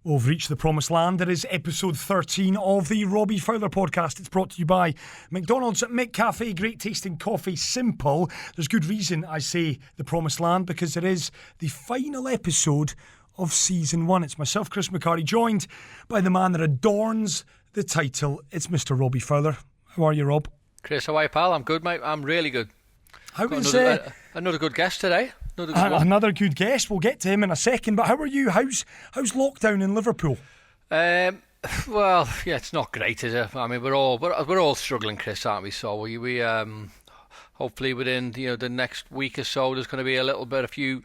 We've reached the promised land. It is episode 13 of the Robbie Fowler Podcast. It's brought to you by McDonald's McCafe. Great tasting coffee, simple. There's good reason I say the promised land, because it is the final episode of season 1. It's myself, Chris McCarty, joined by the man that adorns the title. It's Mr. Robbie Fowler. How are you, Rob? Chris, how are you, pal? I'm good, mate. I'm really good. How is another good guest today? Another good guest. We'll get to him in a second. But how are you? How's lockdown in Liverpool? Well, yeah, it's not great, is it? I mean, we're all struggling, Chris, aren't we? So we hopefully within the next week or so, there's going to be a few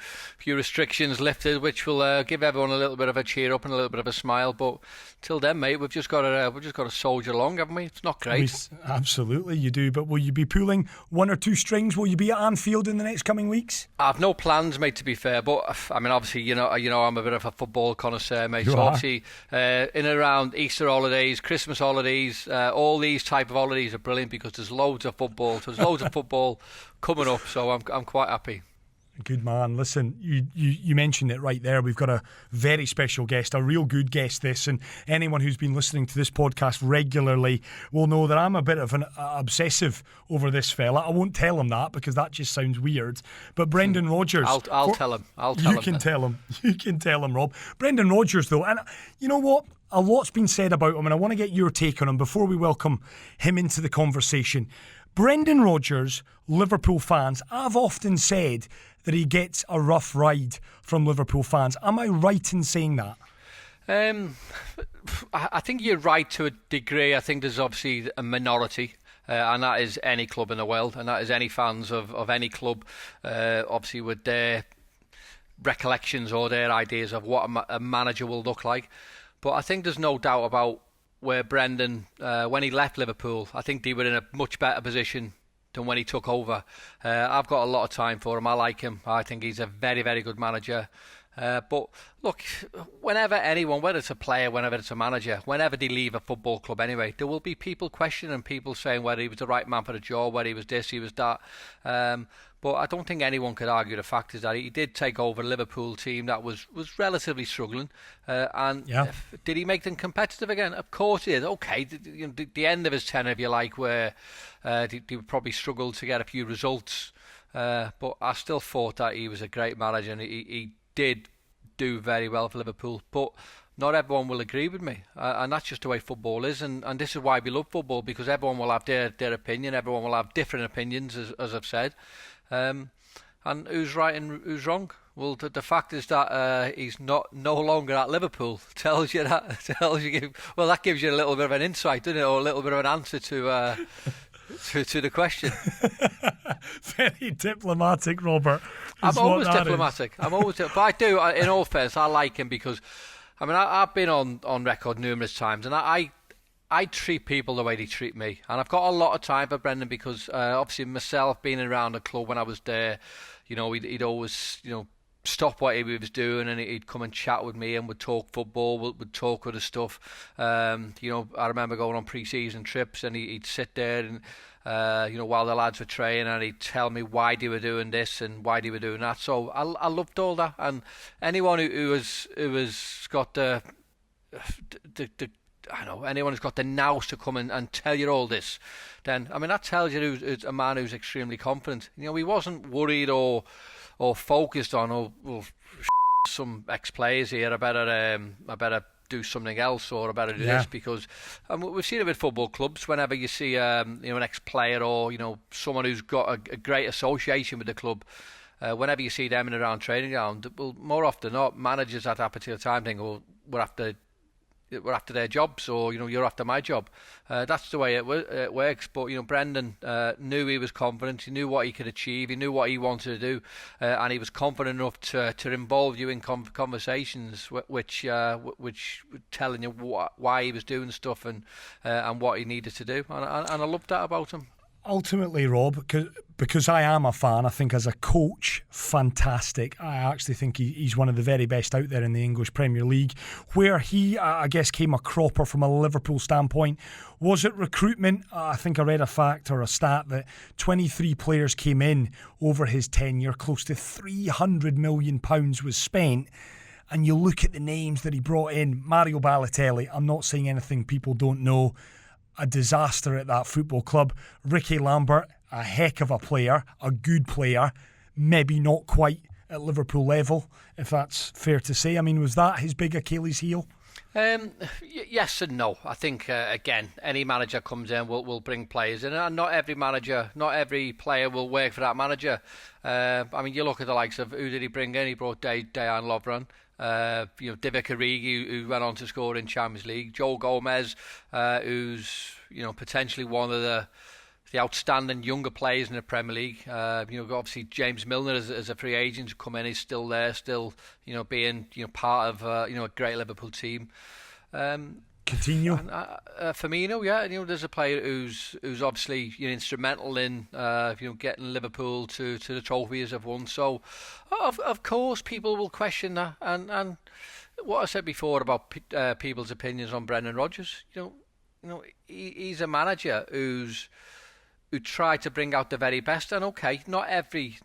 restrictions lifted, which will give everyone a little bit of a cheer up and a little bit of a smile. But till then, mate, we've just got to soldier along, haven't we? It's not great. Absolutely, you do. But will you be pulling one or two strings? Will you be at Anfield in the next coming weeks? I've no plans, mate, to be fair. But I mean, obviously, you know, I'm a bit of a football connoisseur, mate. You so are. obviously, in and around Easter holidays, Christmas holidays, all these type of holidays are brilliant because there's loads of football. So there's loads of football coming up, so I'm quite happy. Good man. Listen, you mentioned it right there. We've got a very special guest, a real good guest this, and anyone who's been listening to this podcast regularly will know that I'm a bit of an obsessive over this fella. I won't tell him that because that just sounds weird. But Brendan Rodgers. I'll tell him. You can tell him. You can tell him, Rob. Brendan Rodgers, though, and you know what? A lot's been said about him, and I want to get your take on him before we welcome him into the conversation. Brendan Rodgers, Liverpool fans, I've often said that he gets a rough ride from Liverpool fans. Am I right in saying that? I think you're right to a degree. I think there's obviously a minority, and that is any club in the world, and that is any fans of any club, obviously with their recollections or their ideas of what a manager will look like. But I think there's no doubt about where Brendan, when he left Liverpool, I think they were in a much better position than when he took over. I've got a lot of time for him. I like him. I think he's a very, very good manager. But look, whenever anyone, whether it's a player, whenever it's a manager, whenever they leave a football club anyway, there will be people questioning, people saying whether he was the right man for the job, whether he was this, he was that. But I don't think anyone could argue the fact is that he did take over a Liverpool team that was relatively struggling. Did he make them competitive again? Of course he did. Okay, the end of his tenure, if you like, where they probably struggled to get a few results. But I still thought that he was a great manager, and he did do very well for Liverpool. But not everyone will agree with me, and that's just the way football is, and this is why we love football, because everyone will have their opinion, everyone will have different opinions, as I've said. And who's right and who's wrong? Well, the fact is that he's no longer at Liverpool tells you that. That gives you a little bit of an insight, doesn't it, or a little bit of an answer to the question. Very diplomatic, Robert. I'm always diplomatic. But I do, in all fairness, I like him because, I mean, I've been on record numerous times, and I treat people the way they treat me. And I've got a lot of time for Brendan because obviously myself being around the club when I was there, he'd always, stop what he was doing and he'd come and chat with me and would talk football, would talk other stuff. I remember going on pre-season trips and he'd sit there and, while the lads were training, and he'd tell me why they were doing this and why they were doing that. So I loved all that. And anyone who has got anyone who's got the nous to come and tell you all this, then, I mean, that tells you who's a man who's extremely confident. He wasn't worried or focused on, some ex-players here, I better do something else, or I better do this, because we've seen it with football clubs. Whenever you see an ex-player or someone who's got a great association with the club, whenever you see them in around training ground, well, more often than not, managers at that particular time think, "Oh, we're after their jobs," or you're after my job. That's the way it works. But Brendan knew he was confident. He knew what he could achieve. He knew what he wanted to do, and he was confident enough to involve you in conversations which were telling you why he was doing stuff and what he needed to do. And I loved that about him. Ultimately, Rob, because I am a fan, I think as a coach, fantastic. I actually think he's one of the very best out there in the English Premier League. Where he, I guess, came a cropper from a Liverpool standpoint, was it recruitment? I think I read a fact or a stat that 23 players came in over his tenure, close to £300 million was spent. and you look at the names that he brought in, Mario Balotelli, I'm not saying anything people don't know, a disaster at that football club. Ricky Lambert, a heck of a player, a good player, maybe not quite at Liverpool level, if that's fair to say. I mean, was that his big Achilles heel? Yes and no. I think, again, any manager comes in will bring players in, and not every player will work for that manager. I mean, you look at the likes of, who did he bring in? He brought Dejan Lovren. Divock Origi, who went on to score in Champions League. Joe Gomez, who's potentially one of the outstanding younger players in the Premier League. Obviously James Milner as a free agent come in, he's still there, being part of a great Liverpool team. Coutinho, and, Firmino, yeah. There's a player who's obviously instrumental in getting Liverpool to the trophies they've won. So of course people will question that, and what I said before about people's opinions on Brendan Rodgers. He's a manager who tried to bring out the very best, and okay, not every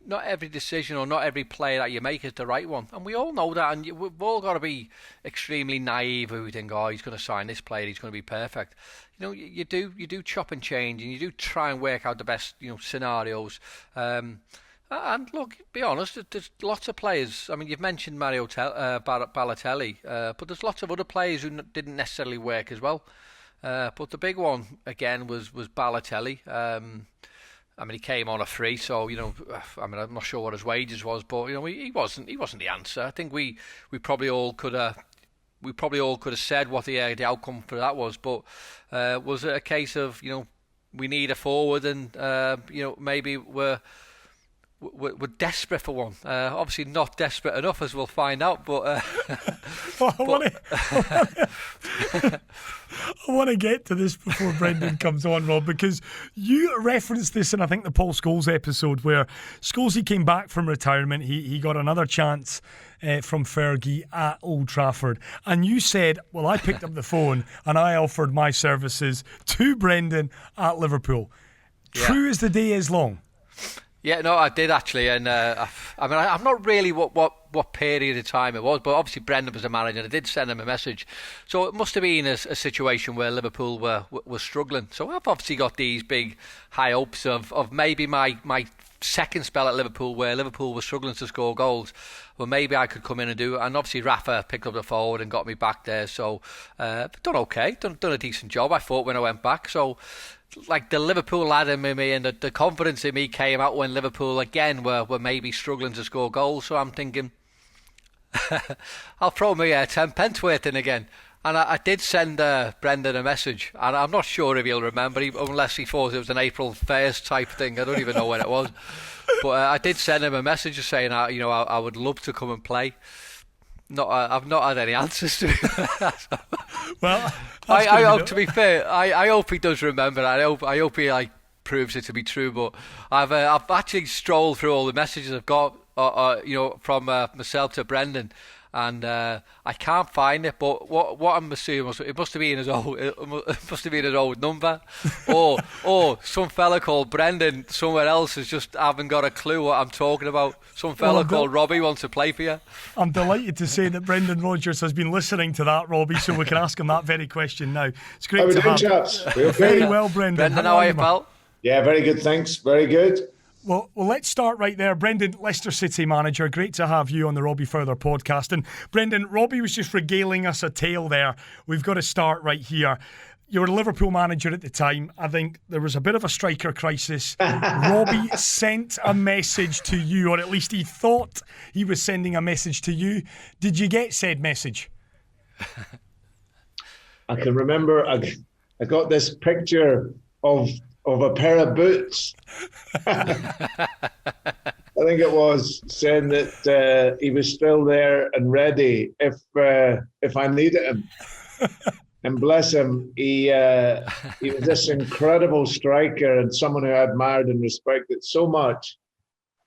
decision or not every play that you make is the right one, and we all know that, and we've all got to be extremely naive who we think, he's going to sign this player, he's going to be perfect. You do chop and change, and you do try and work out the best scenarios. And look, be honest, there's lots of players. I mean, you've mentioned Balotelli, but there's lots of other players who didn't necessarily work as well. But the big one again was Balotelli. I mean, he came on a free, so I'm not sure what his wages was, but he wasn't the answer. I think we probably all could have said what the outcome for that was. But was it a case of we need a forward, and maybe we're desperate for one. Obviously not desperate enough, as we'll find out, but I want to get to this before Brendan comes on, Rob, because you referenced this in, I think, the Paul Scholes episode, where Scholesy came back from retirement. He got another chance from Fergie at Old Trafford, and you said, well, I picked up the phone and I offered my services to Brendan at Liverpool. Yeah. True as the day is long. Yeah, no, I did actually, and I'm not really what period of time it was, but obviously Brendan was the manager, and I did send him a message. So it must have been a situation where Liverpool were struggling. So I've obviously got these big high hopes of maybe my second spell at Liverpool, where Liverpool was struggling to score goals. Well, maybe I could come in and do it. And obviously Rafa picked up the forward and got me back there. So done okay, done a decent job, I thought, when I went back. So like the Liverpool lad in me and the confidence in me came out when Liverpool again were maybe struggling to score goals. So I'm thinking, I'll throw me 10 pence worth in again. And I did send Brendan a message, and I'm not sure if he'll remember, unless he thought it was an April 1st type thing. I don't even know when it was. But I did send him a message saying, I would love to come and play. I've not had any answers to it. Well, I hope, to be fair, I hope he does remember that. I hope he proves it to be true. But I've actually strolled through all the messages I've got, from myself to Brendan, and I can't find it. But what I'm assuming was it must have been his old number, or some fella called Brendan somewhere else has just haven't got a clue what I'm talking about. Some fella called Robbie wants to play for you. I'm delighted to say that Brendan Rodgers has been listening to that, Robbie, so we can ask him that very question now. It's great to have you. Very well, Brendan. Brendan, how are you, pal? Yeah, very good, thanks. Very good. Well, let's start right there. Brendan, Leicester City manager, great to have you on the Robbie Fowler podcast. And Brendan, Robbie was just regaling us a tale there. We've got to start right here. You were a Liverpool manager at the time. I think there was a bit of a striker crisis. Robbie sent a message to you, or at least he thought he was sending a message to you. Did you get said message? I can remember I got this picture of a pair of boots. I think it was saying that he was still there and ready if I needed him. And bless him, he was this incredible striker and someone who I admired and respected so much.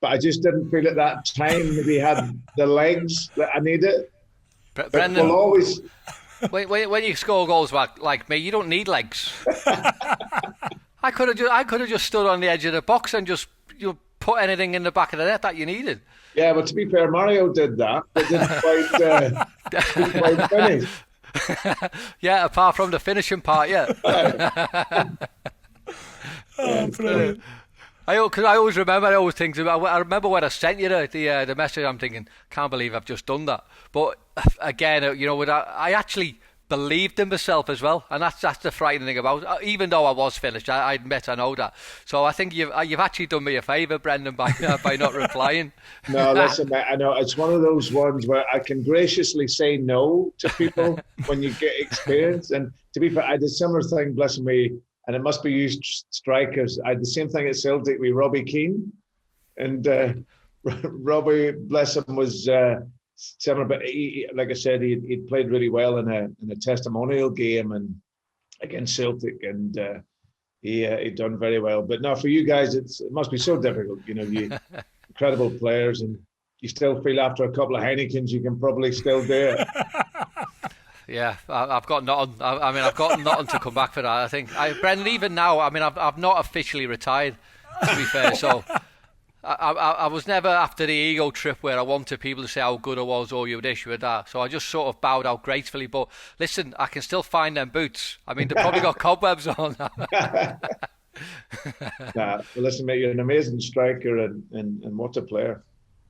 But I just didn't feel at that time that he had the legs that I needed. Brendan, will always. When you score goals like me, you don't need legs. I could have just stood on the edge of the box and just put anything in the back of the net that you needed. Yeah, but to be fair, Mario did that. But didn't quite. Quite finished. Yeah, apart from the finishing part, yeah. Oh, brilliant. Because I always remember, I remember when I sent you the message, I'm thinking, can't believe I've just done that. But again, I actually believed in myself as well, and that's the frightening thing about it. Even though I was finished, I admit I know that. So I think you've actually done me a favour, Brendan, by not replying. No, listen, mate, I know it's one of those ones where I can graciously say no to people when you get experience. And to be fair, I did a similar thing, bless me, and it must be you strikers. I had the same thing at Celtic with Robbie Keane, and Robbie, bless him, was similar, but he, like I said, he'd played really well in a testimonial game and against Celtic, and he'd done very well. But now for you guys, it must be so difficult. You incredible players, and you still feel after a couple of Heinekens you can probably still do it. Yeah, I've got nothing. I've got nothing to come back for that. I think, Brendan, even now, I've not officially retired, to be fair. So I was never after the ego trip where I wanted people to say how good I was or you would issue with that. So I just sort of bowed out gracefully. But listen, I can still find them boots. They probably got cobwebs on. Well, listen, mate, you're an amazing striker and what a player.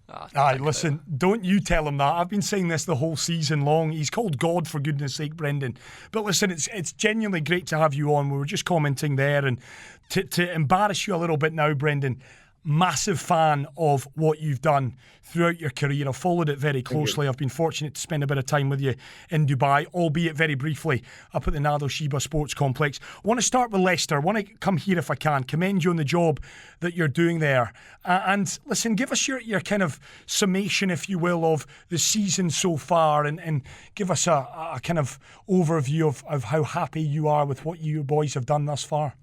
Aye, listen, don't you tell him that. I've been saying this the whole season long. He's called God, for goodness sake, Brendan. But listen, it's genuinely great to have you on. We were just commenting there, and to embarrass you a little bit now, Brendan, massive fan of what you've done throughout your career. I've followed it very closely. I've been fortunate to spend a bit of time with you in Dubai, albeit very briefly, up at the Nado Sheba Sports Complex. I want to start with Leicester. I want to come here if I can, commend you on the job that you're doing there. And listen, give us your kind of summation, if you will, of the season so far, and give us a kind of overview of how happy you are with what you boys have done thus far.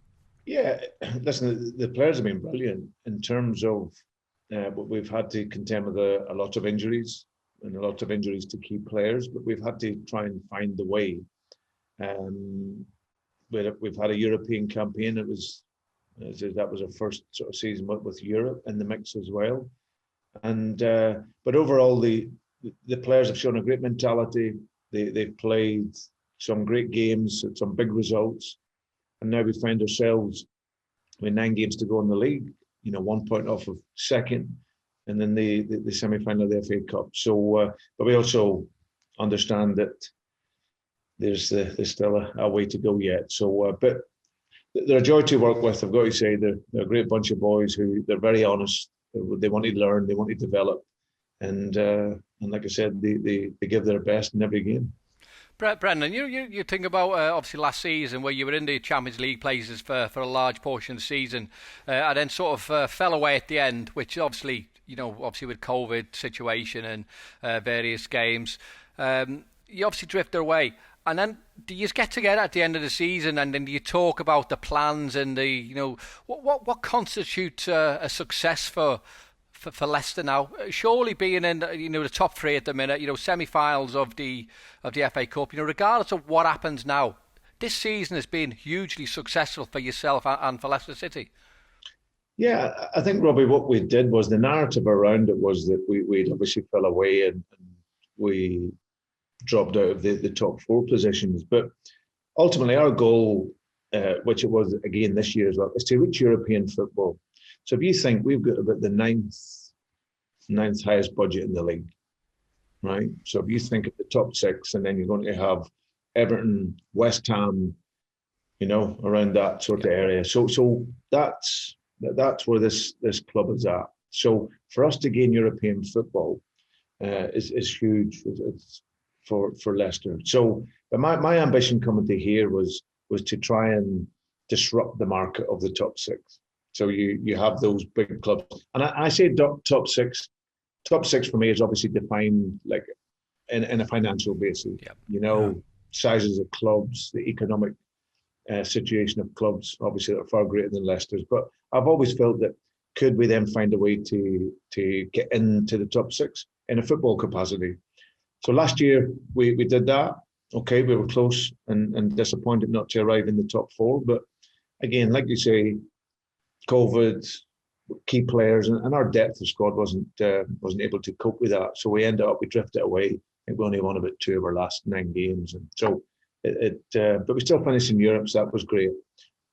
Yeah, listen, the players have been brilliant in terms of what we've had to contend with a lot of injuries and a lot of injuries to key players, but we've had to try and find the way. We've had a European campaign. That was our first sort of season with Europe in the mix as well. And but overall, the players have shown a great mentality. They've played some great games, some big results. And now we find ourselves with 9 games to go in the league, 1 point off of second, and then the semi-final of the FA Cup. So, but we also understand that there's still a way to go yet. So, but they're a joy to work with. I've got to say they're a great bunch of boys who they're very honest. They want to learn, they want to develop, and like I said, they give their best in every game. Brendan, you think about obviously last season where you were in the Champions League places for a large portion of the season, and then sort of fell away at the end, which obviously with COVID situation and various games, you obviously drifted away. And then do you get together at the end of the season and then do you talk about the plans and what constitutes a success for Leicester now? Surely being in the top 3 at the minute, semi-finals of the FA Cup, regardless of what happens now, this season has been hugely successful for yourself and for Leicester City. Yeah, I think, Robbie, what we did was the narrative around it was that we'd obviously fell away and we dropped out of the top 4 positions. But ultimately our goal, which it was again this year as well, is to reach European football. So if you think we've got about the ninth highest budget in the league, right? So if you think of the top 6, and then you're going to have Everton, West Ham, around that sort of area. So that's where this club is at. So for us to gain European football is huge. It's for Leicester. So, but my ambition coming to here was to try and disrupt the market of the top 6. So you have those big clubs, and I say top 6. Top 6 for me is obviously defined like in a financial basis. Yep. Sizes of clubs, the economic situation of clubs, obviously are far greater than Leicester's. But I've always felt that could we then find a way to get into the top 6 in a football capacity? So last year we did that. Okay, we were close and disappointed not to arrive in the top 4. But again, like you say, COVID, key players, and our depth of squad wasn't able to cope with that. So we drifted away. think we only won about 2 of our last 9 games, and so but we still finished in Europe, so that was great.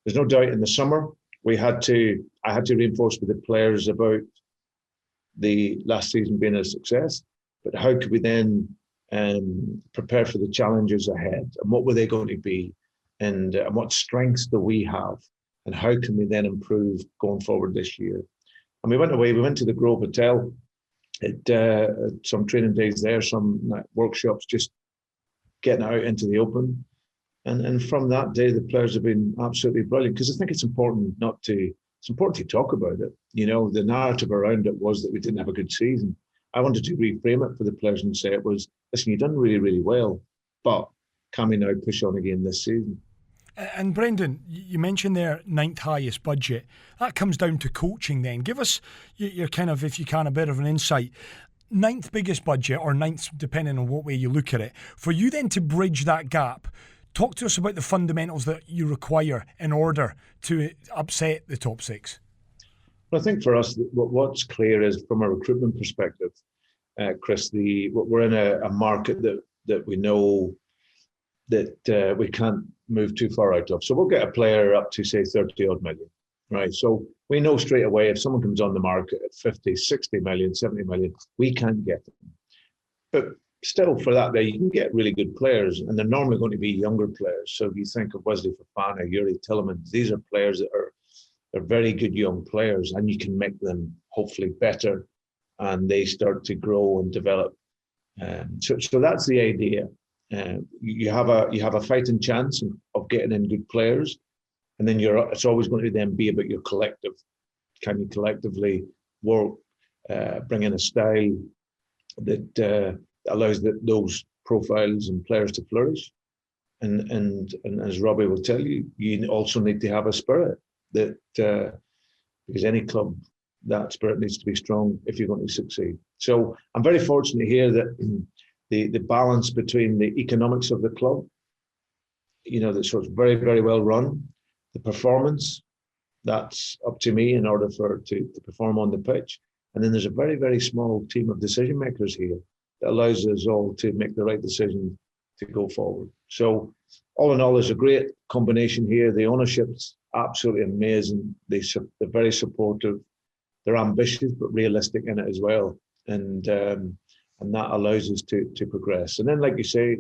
There's no doubt in the summer I had to reinforce with the players about the last season being a success, but how could we then prepare for the challenges ahead, and what were they going to be, and what strengths do we have, and how can we then improve going forward this year. And we went to the Grove Hotel, some training days there, some workshops, just getting out into the open. And from that day, the players have been absolutely brilliant, because I think it's important to talk about it. The narrative around it was that we didn't have a good season. I wanted to reframe it for the players and say it was, listen, you've done really, really well, but can we now push on again this season? And Brendan, you mentioned their 9th highest budget. That comes down to coaching then. Give us your kind of, if you can, a bit of an insight. 9th biggest budget, or 9th, depending on what way you look at it. For you then to bridge that gap, talk to us about the fundamentals that you require in order to upset the top 6. Well, I think for us, what's clear is from a recruitment perspective, Chris, we're in a market that we know that we can't move too far out of. So we'll get a player up to, say, 30 odd million, right? So we know straight away if someone comes on the market at 50, 60 million, 70 million, we can't get them. But still, for that, you can get really good players, and they're normally going to be younger players. So if you think of Wesley Fofana, Yuri Tielemans, these are players that they're very good young players, and you can make them hopefully better, and they start to grow and develop. So that's the idea. You have a fighting chance of getting in good players, and then it's always going to then be about your collective. Can you collectively work, bring in a style that allows those profiles and players to flourish? And as Robbie will tell you, you also need to have a spirit that because any club, that spirit needs to be strong if you're going to succeed. So I'm very fortunate here that the balance between the economics of the club, that's sort of very, very well run, the performance, that's up to me in order to perform on the pitch. And then there's a very, very small team of decision makers here that allows us all to make the right decision to go forward. So all in all, there's a great combination here. The ownership's absolutely amazing. They're very supportive. They're ambitious but realistic in it as well. And that allows us to progress. And then, like you say,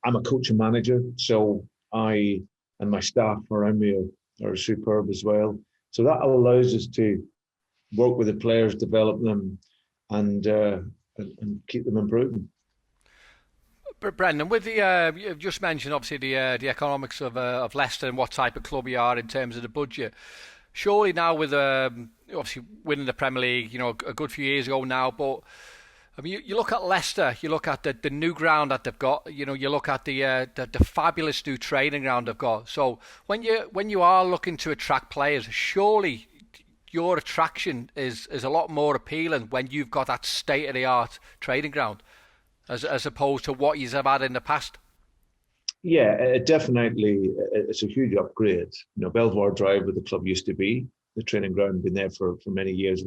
I'm a coach and manager, so I and my staff around me are superb as well. So that allows us to work with the players, develop them, and keep them improving. Brendan, with you've just mentioned obviously the economics of Leicester and what type of club you are in terms of the budget. Surely now with obviously winning the Premier League, a good few years ago now, but I mean, you look at Leicester, you look at the new ground that they've got, you look at the fabulous new training ground they've got. So when you are looking to attract players, surely your attraction is a lot more appealing when you've got that state-of-the-art training ground as opposed to what you've had in the past. Yeah, it's a huge upgrade. Belvoir Drive, where the club used to be, the training ground, been there for many years,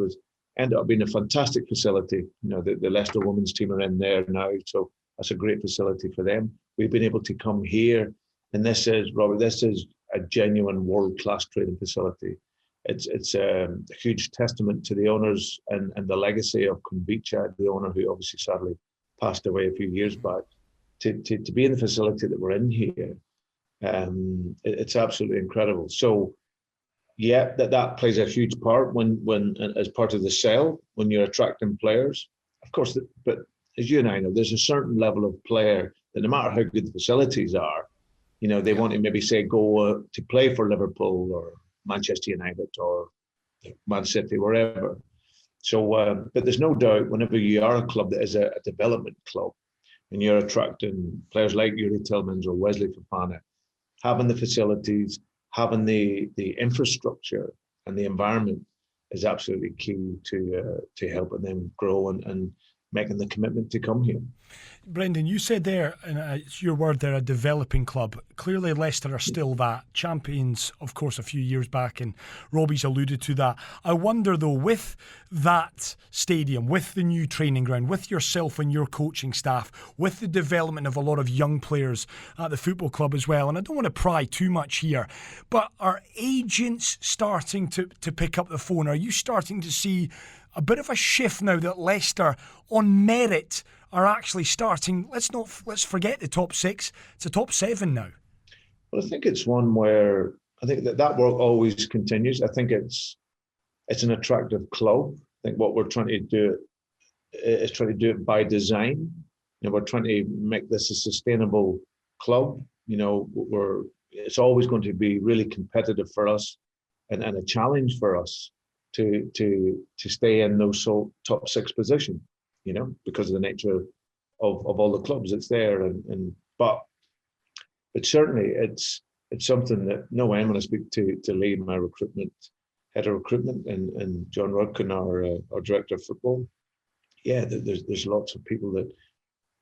ended up being a fantastic facility. The Leicester women's team are in there now, so that's a great facility for them. We've been able to come here, and this is a genuine world-class training facility. It's a huge testament to the owners and the legacy of Convicha, the owner who obviously sadly passed away a few years back. To be in the facility that we're in here, it's absolutely incredible. So, yeah, that plays a huge part when as part of the sell when you're attracting players. Of course, but as you and I know, there's a certain level of player that no matter how good the facilities are, they want to maybe say go to play for Liverpool or Manchester United or Man City, wherever. So, but there's no doubt whenever you are a club that is a development club, and you're attracting players like Yuri Tielemans or Wesley Fofana, having the facilities, having the infrastructure and the environment is absolutely key to helping them grow and making the commitment to come here. Brendan, you said there, and it's your word there, a developing club. Clearly Leicester are still that. Champions, of course, a few years back, and Robbie's alluded to that. I wonder, though, with that stadium, with the new training ground, with yourself and your coaching staff, with the development of a lot of young players at the football club as well, and I don't want to pry too much here, but are agents starting to pick up the phone? Are you starting to see a bit of a shift now that Leicester, on merit, are actually starting? Let's forget the top 6. It's a top 7 now. Well, I think it's one where I think that work always continues. I think it's an attractive club. I think what we're trying to do is try to do it by design. We're trying to make this a sustainable club. It's always going to be really competitive for us and a challenge for us to stay in those top 6 position. Because of the nature of all the clubs that's there, but certainly it's something that I'm going to speak to Lee, my head of recruitment, and John Rudkin, our director of football. Yeah, there's lots of people that,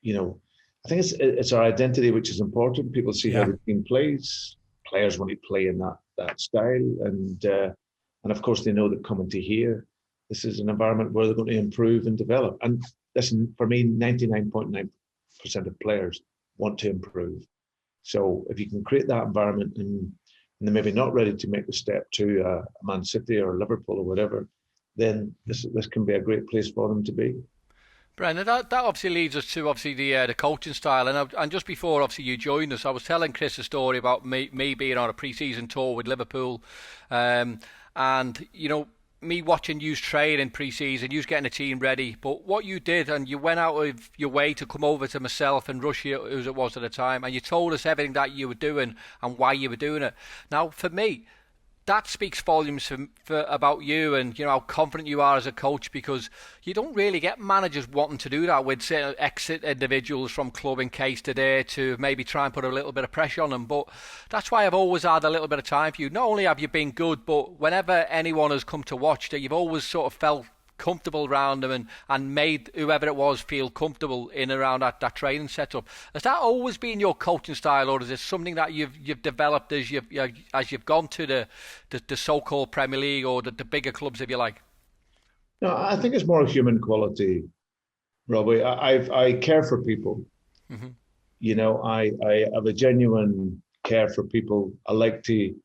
I think it's our identity which is important. People see how the team plays. Players want to play in that style, and of course they know that coming to here, this is an environment where they're going to improve and develop. And listen, for me, 99.9% of players want to improve. So if you can create that environment and they're maybe not ready to make the step to Man City or Liverpool or whatever, then this can be a great place for them to be. Brendan, that obviously leads us to the coaching style, and just before obviously you joined us, I was telling Chris a story about me being on a pre-season tour with Liverpool, and me watching you train in pre-season, you getting a team ready, but what you did, and you went out of your way to come over to myself and Russia, as it was at the time, and you told us everything that you were doing and why you were doing it. Now, for me, that speaks volumes about you and how confident you are as a coach, because you don't really get managers wanting to do that with say, exit individuals from club in case today to maybe try and put a little bit of pressure on them. But that's why I've always had a little bit of time for you. Not only have you been good, but whenever anyone has come to watch, that you've always sort of felt comfortable around them and made whoever it was feel comfortable in around that training setup. Has that always been your coaching style, or is it something that you've developed as you've gone to the so-called Premier League or the bigger clubs, if you like? No, I think it's more human quality, Robbie. I care for people. Mm-hmm. I have a genuine care for people. I like to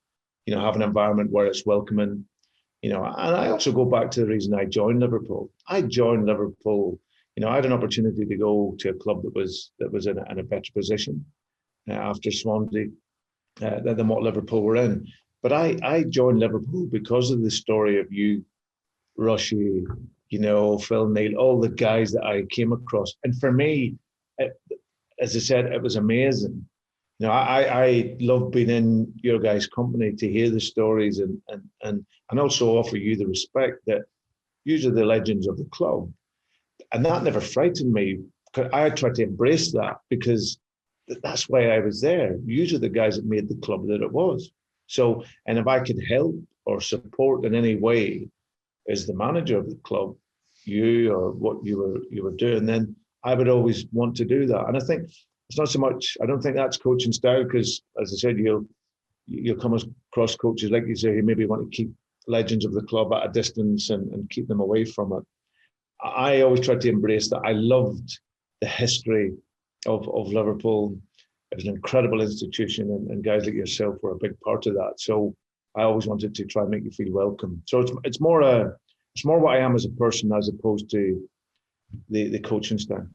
have an environment where it's welcoming. And I also go back to the reason I joined Liverpool. I joined Liverpool, I had an opportunity to go to a club that was in a better position after Swansea than what Liverpool were in. But I joined Liverpool because of the story of you, Rushy, Phil Neal, all the guys that I came across. And for me, as I said, it was amazing. I love being in your guys' company to hear the stories and also offer you the respect that usually the legends of the club. And that never frightened me. I tried to embrace that because that's why I was there. Usually the guys that made the club that it was. So, and if I could help or support in any way as the manager of the club, you or what you were doing, then I would always want to do that. And I think it's not so much, I don't think that's coaching style, because as I said, you'll come across coaches, like you say, who maybe want to keep legends of the club at a distance and keep them away from it. I always tried to embrace that. I loved the history of Liverpool. It was an incredible institution, and guys like yourself were a big part of that. So I always wanted to try and make you feel welcome. So it's more what I am as a person as opposed to the coaching style.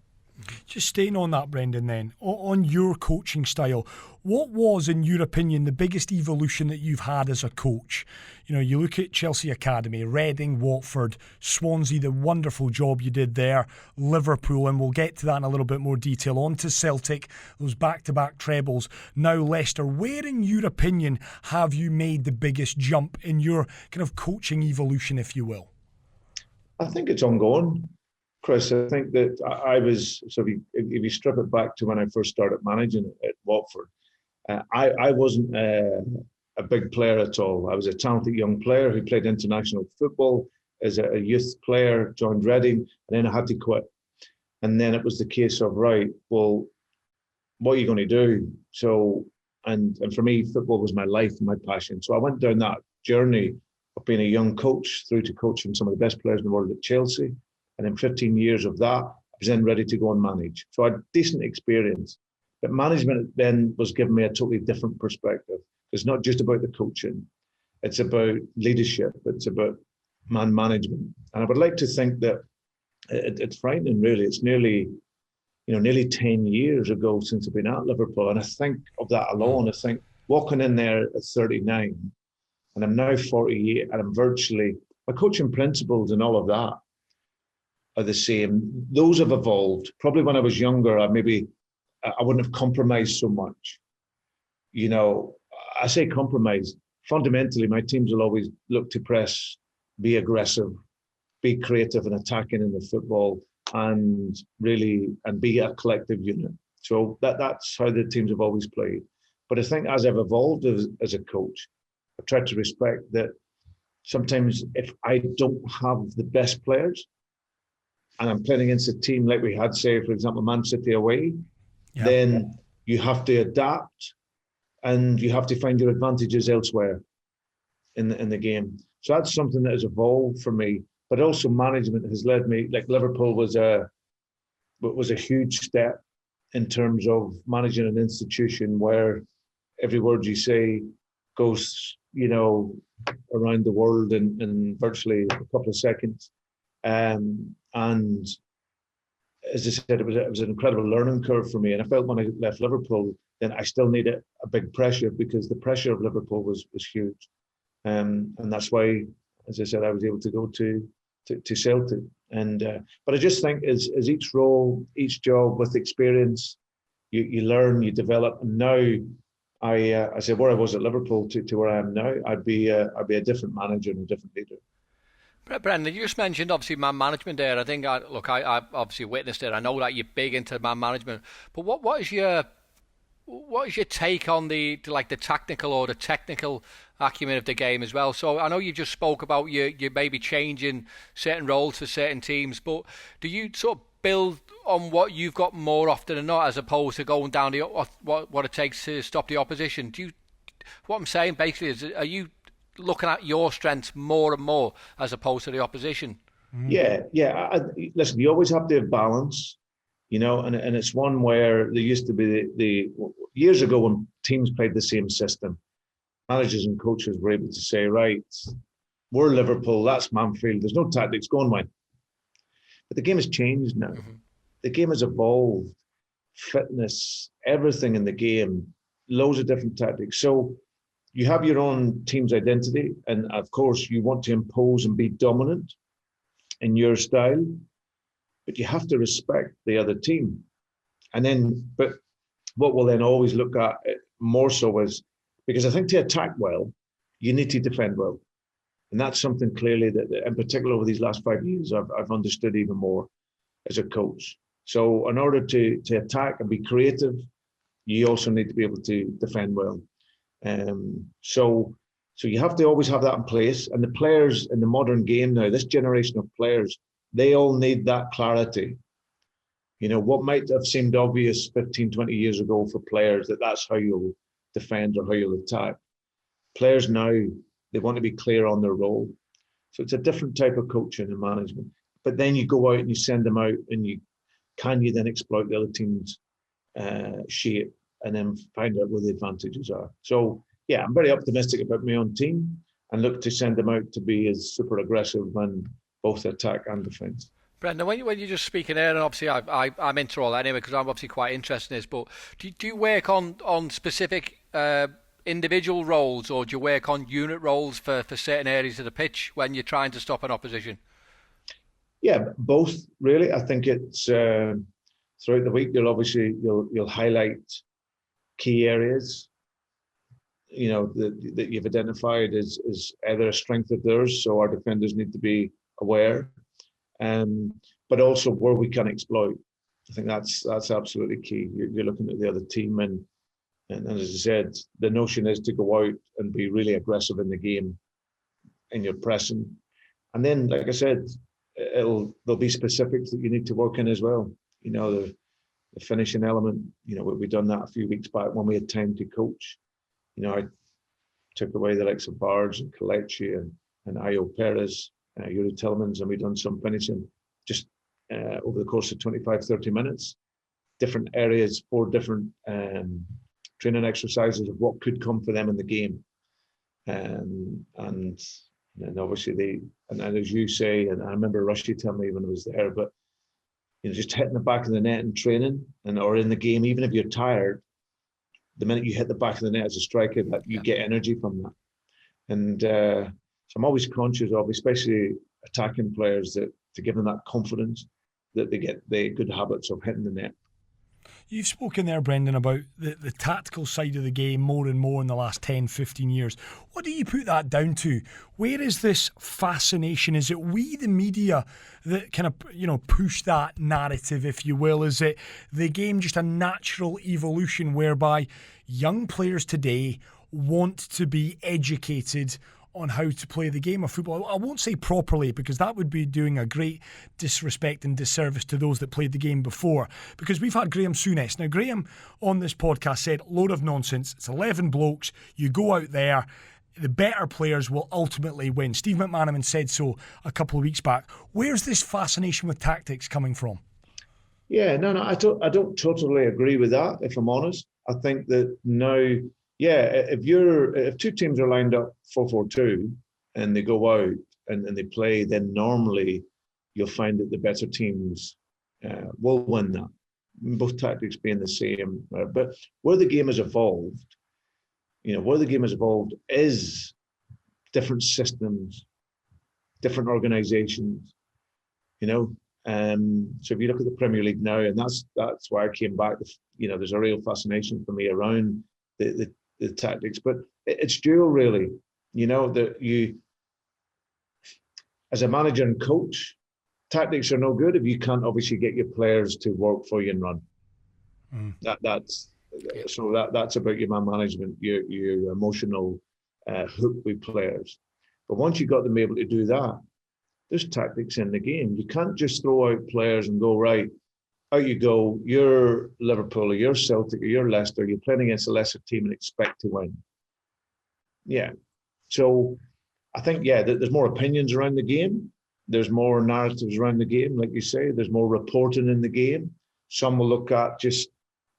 Just staying on that, Brendan, then, on your coaching style, what was, in your opinion, the biggest evolution that you've had as a coach? You look at Chelsea Academy, Reading, Watford, Swansea, the wonderful job you did there, Liverpool, and we'll get to that in a little bit more detail, on to Celtic, those back-to-back trebles, now Leicester. Where, in your opinion, have you made the biggest jump in your kind of coaching evolution, if you will? I think it's ongoing, Chris. I think that I was, so if you strip it back to when I first started managing at Watford, I wasn't a big player at all. I was a talented young player who played international football as a youth player, joined Reading, and then I had to quit. And then it was the case of, right, well, what are you going to do? So, and for me, football was my life and my passion. So I went down that journey of being a young coach through to coaching some of the best players in the world at Chelsea. And in 15 years of that, I was then ready to go and manage. So I had decent experience. But management then was giving me a totally different perspective. It's not just about the coaching. It's about leadership. It's about man management. And I would like to think that it's frightening, really. It's nearly 10 years ago since I've been at Liverpool. And I think of that alone. I think walking in there at 39, and I'm now 48, and I'm virtually, my coaching principles and all of that are the same. Those have evolved. Probably when I was younger, I wouldn't have compromised so much. I say compromise. Fundamentally, my teams will always look to press, be aggressive, be creative and attacking in the football, and be a collective unit. So that's how the teams have always played. But I think as I've evolved as a coach, I've tried to respect that sometimes if I don't have the best players and I'm playing against a team like we had, say, for example, Man City away, then you have to adapt and you have to find your advantages elsewhere in the game. So that's something that has evolved for me. But also management has led me, like Liverpool was a huge step in terms of managing an institution where every word you say goes, around the world in virtually a couple of seconds. And as I said, it was an incredible learning curve for me. And I felt when I left Liverpool, then I still needed a big pressure, because the pressure of Liverpool was huge. And that's why, as I said, I was able to go to Celtic. But I just think as each role, each job with experience, you learn, you develop. And now I said where I was at Liverpool to where I am now, I'd be a different manager and a different leader. Brendan, you just mentioned obviously man management there. I think I obviously witnessed it. I know that you're big into man management, but what is your take on the tactical or the technical acumen of the game as well? So I know you just spoke about you maybe changing certain roles for certain teams, but do you sort of build on what you've got more often than not, as opposed to going down what it takes to stop the opposition? What I'm saying basically is, are you looking at your strengths more and more as opposed to the opposition? Yeah. Listen, you always have to have balance. And it's one where there used to be the years ago when teams played the same system, managers and coaches were able to say, right, we're Liverpool, that's Manfield, there's no tactics, go and win. But the game has changed now. Mm-hmm. The game has evolved, fitness, everything in the game, loads of different tactics. So you have your own team's identity, and of course you want to impose and be dominant in your style, but you have to respect the other team. But what we'll then always look at more so is, because I think to attack well, you need to defend well. And that's something clearly that in particular over these last 5 years, I've understood even more as a coach. So in order to attack and be creative, you also need to be able to defend well. So you have to always have that in place. And the players in the modern game now, this generation of players, they all need that clarity. What might have seemed obvious 15, 20 years ago for players, that's how you'll defend or how you'll attack. Players now, they want to be clear on their role. So it's a different type of coaching and management. But then you go out and you send them out, and you then exploit the other team's shape and then find out where the advantages are. So, yeah, I'm very optimistic about my own team and look to send them out to be as super aggressive in both attack and defence. Brendan, when you're just speaking there, and obviously I'm into all that anyway, because I'm obviously quite interested in this, but do you work on specific individual roles, or do you work on unit roles for certain areas of the pitch when you're trying to stop an opposition? Yeah, both really. I think it's throughout the week you'll highlight key areas, that you've identified as either a strength of theirs, so our defenders need to be aware, but also where we can exploit. I think that's absolutely key. You're looking at the other team, and as I said, the notion is to go out and be really aggressive in the game, in your pressing, and then, like I said, there'll be specifics that you need to work in as well. the finishing element. We've done that a few weeks back when we had time to coach. I took away the likes of Barnes and Kelechi and Ayo Perez, Yuri Tillmans, and we've done some finishing just over the course of 25, 30 minutes. Different areas, 4 different training exercises of what could come for them in the game. And obviously and as you say, and I remember Rushy telling me when I was there, but just hitting the back of the net in training or in the game, even if you're tired, the minute you hit the back of the net as a striker, that you get energy from that. And so I'm always conscious of, especially attacking players, that to give them that confidence that they get the good habits of hitting the net. You've spoken there, Brendan, about the tactical side of the game more and more in the last 10, 15 years. What do you put that down to? Where is this fascination? Is it we, the media, that kind of, push that narrative, if you will? Is it the game just a natural evolution whereby young players today want to be educated on how to play the game of football? I won't say properly, because that would be doing a great disrespect and disservice to those that played the game before, because we've had Graham Souness. Now, Graham on this podcast said, load of nonsense, it's 11 blokes, you go out there, the better players will ultimately win. Steve McManaman said so a couple of weeks back. Where's this fascination with tactics coming from? Yeah, no, I don't totally agree with that, if I'm honest. I think that now, if 2 teams are lined up 4-4-2 and they go out and they play, then normally you'll find that the better teams will win that. Both tactics being the same, but where the game has evolved, is different systems, different organisations. So if you look at the Premier League now, and that's why I came back. There's a real fascination for me around the tactics, but it's dual, really. That you, as a manager and coach, tactics are no good if you can't obviously get your players to work for you and run. That's about your man management, your emotional hook with players. But once you got them able to do that, there's tactics in the game. You can't just throw out players and go, right, out you go, you're Liverpool or you're Celtic or you're Leicester, you're playing against a lesser team and expect to win. Yeah. So I think, there's more opinions around the game. There's more narratives around the game. Like you say, there's more reporting in the game. Some will look at just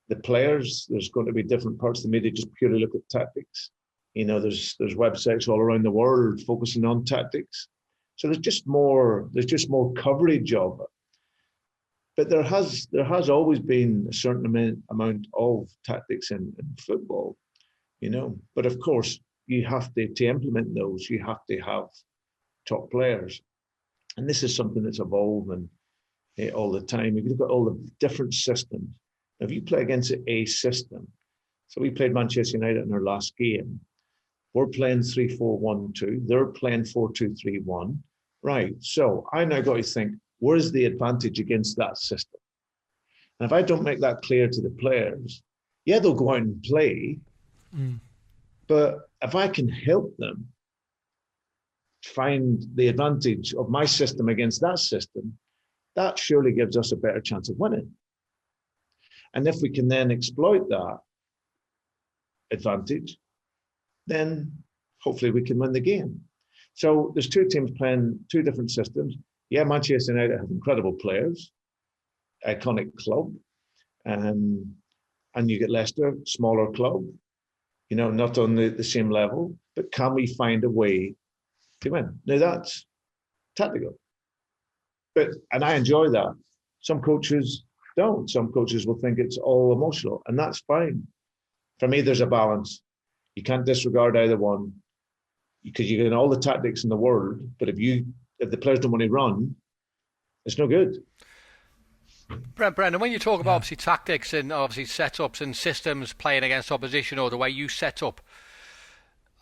the players. There's going to be different parts of the media just purely look at tactics. There's websites all around the world focusing on tactics. So there's just more coverage of it. But there has always been a certain amount of tactics in football, But of course, you have to implement those. You have to have top players, and this is something that's evolving all the time. If you look at all the different systems, if you play against a system, so we played Manchester United in our last game. We're playing 3-4-1-2. They're playing 4-2-3-1. Right. So I now got to think, where's the advantage against that system? And if I don't make that clear to the players, they'll go out and play. But if I can help them find the advantage of my system against that system, that surely gives us a better chance of winning. And if we can then exploit that advantage, then hopefully we can win the game. So there's 2 teams playing 2 different systems. Manchester United have incredible players, iconic club, and you get Leicester, smaller club, not on the same level, but can we find a way to win? Now that's tactical, and I enjoy that. Some coaches don't. Some coaches will think it's all emotional, and that's fine. For me, there's a balance. You can't disregard either one, because you get all the tactics in the world, but if the players don't want to run, it's no good. Brendan, when you talk about obviously tactics and obviously setups and systems playing against opposition or the way you set up,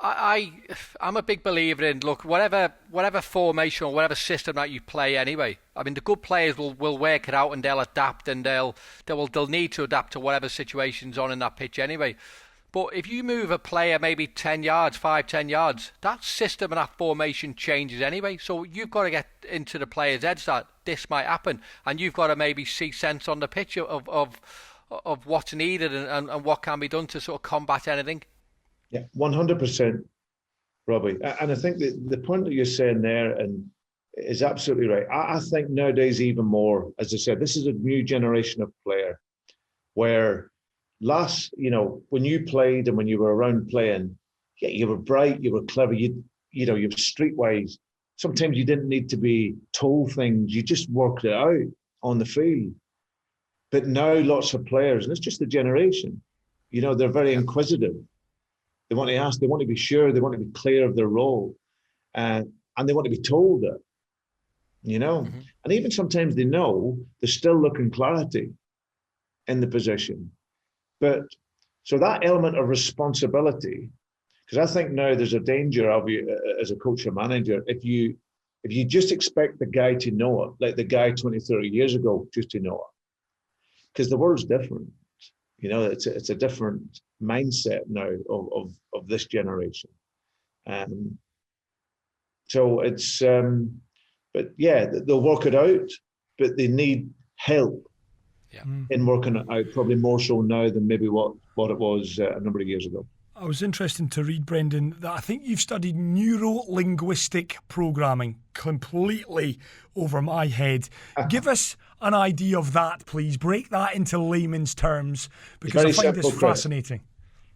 I'm a big believer in, look, whatever formation or whatever system that you play anyway. I mean, the good players will work it out and they'll adapt and they'll need to adapt to whatever situation's on in that pitch anyway. But if you move a player maybe 10 yards, 5-10 yards, that system and that formation changes anyway. So you've got to get into the players' heads that this might happen, and you've got to maybe see sense on the pitch of what's needed and what can be done to sort of combat anything. Yeah, 100%, Robbie. And I think the point that you're saying there and is absolutely right. I think nowadays even more, as I said, this is a new generation of player where when you played and when you were around playing, yeah, you were bright, you were clever, you were streetwise. Sometimes you didn't need to be told things, you just worked it out on the field. But now lots of players, and it's just the generation, they're very inquisitive. They want to ask, they want to be sure, they want to be clear of their role. And they want to be told that, Mm-hmm. And even sometimes they know, they're still looking clarity in the position. But so that element of responsibility, because I think now there's a danger of you as a coach or manager, if you just expect the guy to know it, like the guy 20, 30 years ago, just to know it. Because the world's different. It's a different mindset now of this generation. So it's, but yeah, they'll work it out, but they need help in working it out, probably more so now than maybe what it was a number of years ago. I was interested to read, Brendan, that I think you've studied Neurolinguistic programming completely over my head. Give us an idea of that, please. Break that into layman's terms, because I find this fascinating.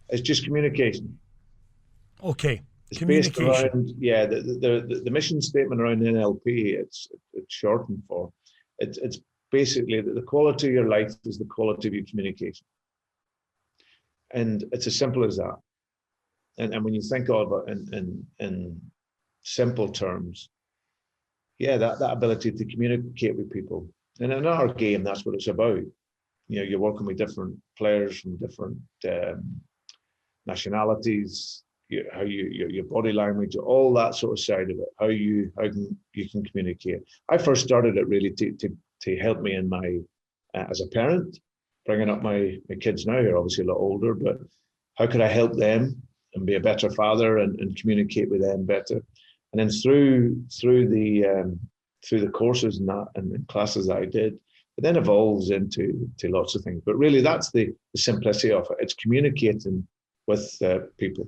It's just communication. Okay, it's communication. Based around, the mission statement around NLP, it's shortened for. It's basically that the quality of your life is the quality of your communication. And it's as simple as that. And when you think of it in simple terms, that ability to communicate with people. And in our game, that's what it's about. You're working with different players from different nationalities, how your body language, all that sort of side of it, how you can communicate. I first started it really to help me in my as a parent, bringing up my kids now, who are obviously a lot older, but how could I help them and be a better father and communicate with them better? And then through the courses and that and classes that I did, it then evolves into lots of things. But really, that's the simplicity of it. It's communicating with people.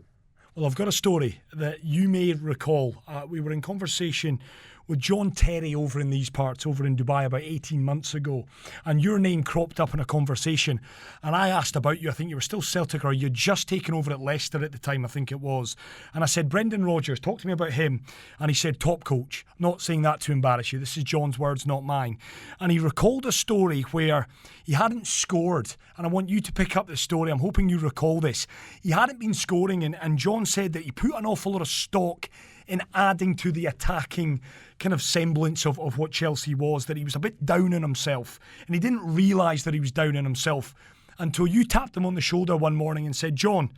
Well, I've got a story that you may recall. We were in conversation with John Terry over in these parts, over in Dubai, about 18 months ago. And your name cropped up in a conversation. And I asked about you. I think you were still Celtic, or you'd just taken over at Leicester at the time, I think it was. And I said, Brendan Rodgers, talk to me about him. And he said, top coach. Not saying that to embarrass you. This is John's words, not mine. And he recalled a story where he hadn't scored. And I want you to pick up this story. I'm hoping you recall this. He hadn't been scoring, and John said that he put an awful lot of stock in adding to the attacking kind of semblance of what Chelsea was, that he was a bit down on himself. And he didn't realise that he was down on himself until you tapped him on the shoulder one morning and said, John,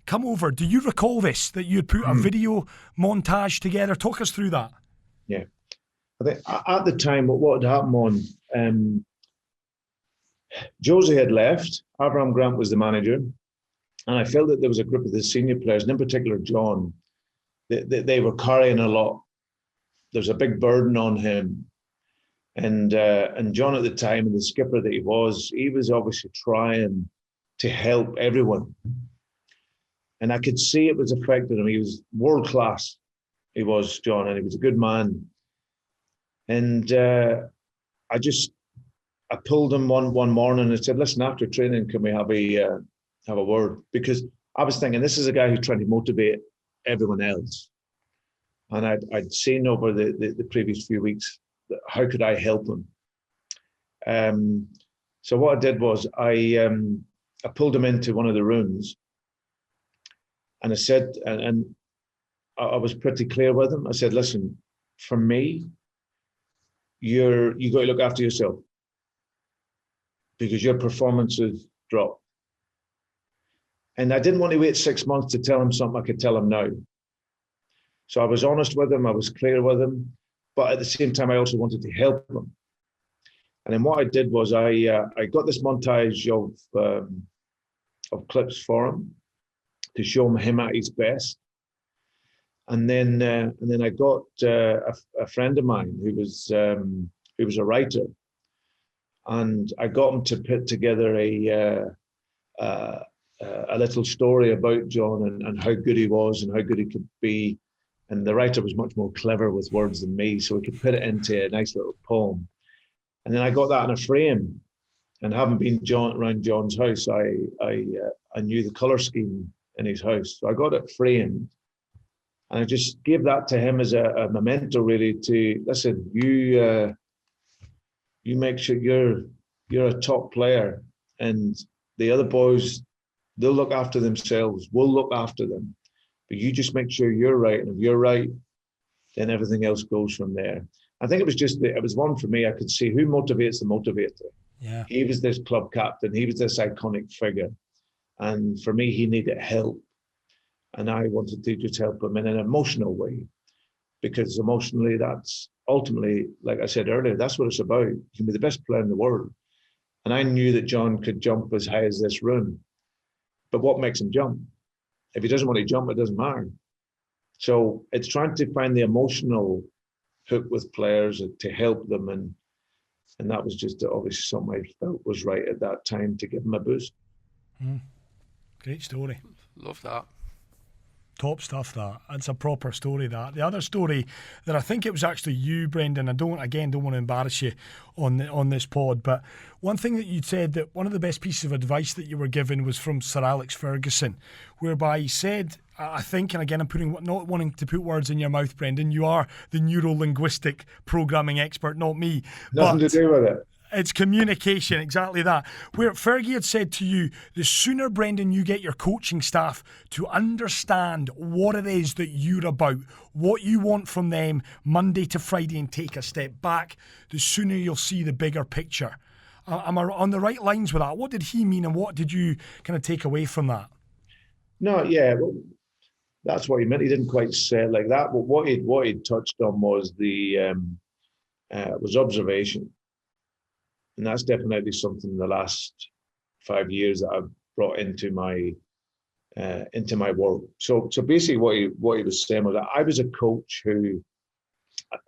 come over. Do you recall this, that you had put a video montage together? Talk us through that. Yeah. I think at the time, what had happened on, Josie had left, Abraham Grant was the manager, and I felt that there was a group of the senior players, and in particular John, they were carrying a lot. There's a big burden on him. And John at the time, and the skipper that he was obviously trying to help everyone. And I could see it was affecting him. He was world class. He was, John, and he was a good man. And I pulled him one morning and said, listen, after training, can we have a word? Because I was thinking, this is a guy who's trying to motivate everyone else. And I'd seen over the previous few weeks, how could I help him? So what I did was I pulled him into one of the rooms, and I said, and I was pretty clear with him. I said, listen, for me, you got to look after yourself, because your performances dropped. And I didn't want to wait 6 months to tell him something I could tell him now. So I was honest with him, I was clear with him, but at the same time, I also wanted to help him. And then what I did was I got this montage of clips for him. to show him at his best. And then I got a friend of mine who was a writer, and I got him to put together a little story about John and how good he was and how good he could be. And the writer was much more clever with words than me, so he could put it into a nice little poem. And then I got that in a frame. And having been around John's house, I knew the colour scheme in his house. So I got it framed. And I just gave that to him as a memento, really, to listen, you make sure you're a top player, and the other boys, they'll look after themselves. We'll look after them. But you just make sure you're right. And if you're right, then everything else goes from there. I think it was one for me. I could see who motivates the motivator. Yeah. He was this club captain. He was this iconic figure. And for me, he needed help. And I wanted to just help him in an emotional way, because emotionally, that's ultimately, like I said earlier, that's what it's about. You can be the best player in the world. And I knew that John could jump as high as this room. But what makes him jump? If he doesn't want to jump, it doesn't matter. So it's trying to find the emotional hook with players to help them. And that was just obviously something I felt was right at that time to give him a boost. Great story. Love that. Top stuff, that. It's a proper story, that. The other story that I think it was actually you, Brendan, I don't want to embarrass you on this pod, but one thing that you said, that one of the best pieces of advice that you were given was from Sir Alex Ferguson, whereby he said, I think, and again, I'm not wanting to put words in your mouth, Brendan, you are the neurolinguistic programming expert, not me. Nothing to do with it. It's communication, exactly that. Where Fergie had said to you, the sooner, Brendan, you get your coaching staff to understand what it is that you're about, what you want from them Monday to Friday, and take a step back, the sooner you'll see the bigger picture. Am I on the right lines with that? What did he mean, and what did you kind of take away from that? No, yeah, well, that's what he meant. He didn't quite say it like that, but what he'd touched on was was observation. And that's definitely something in the last 5 years that I've brought into my work. So basically, what he was saying was that I was a coach who,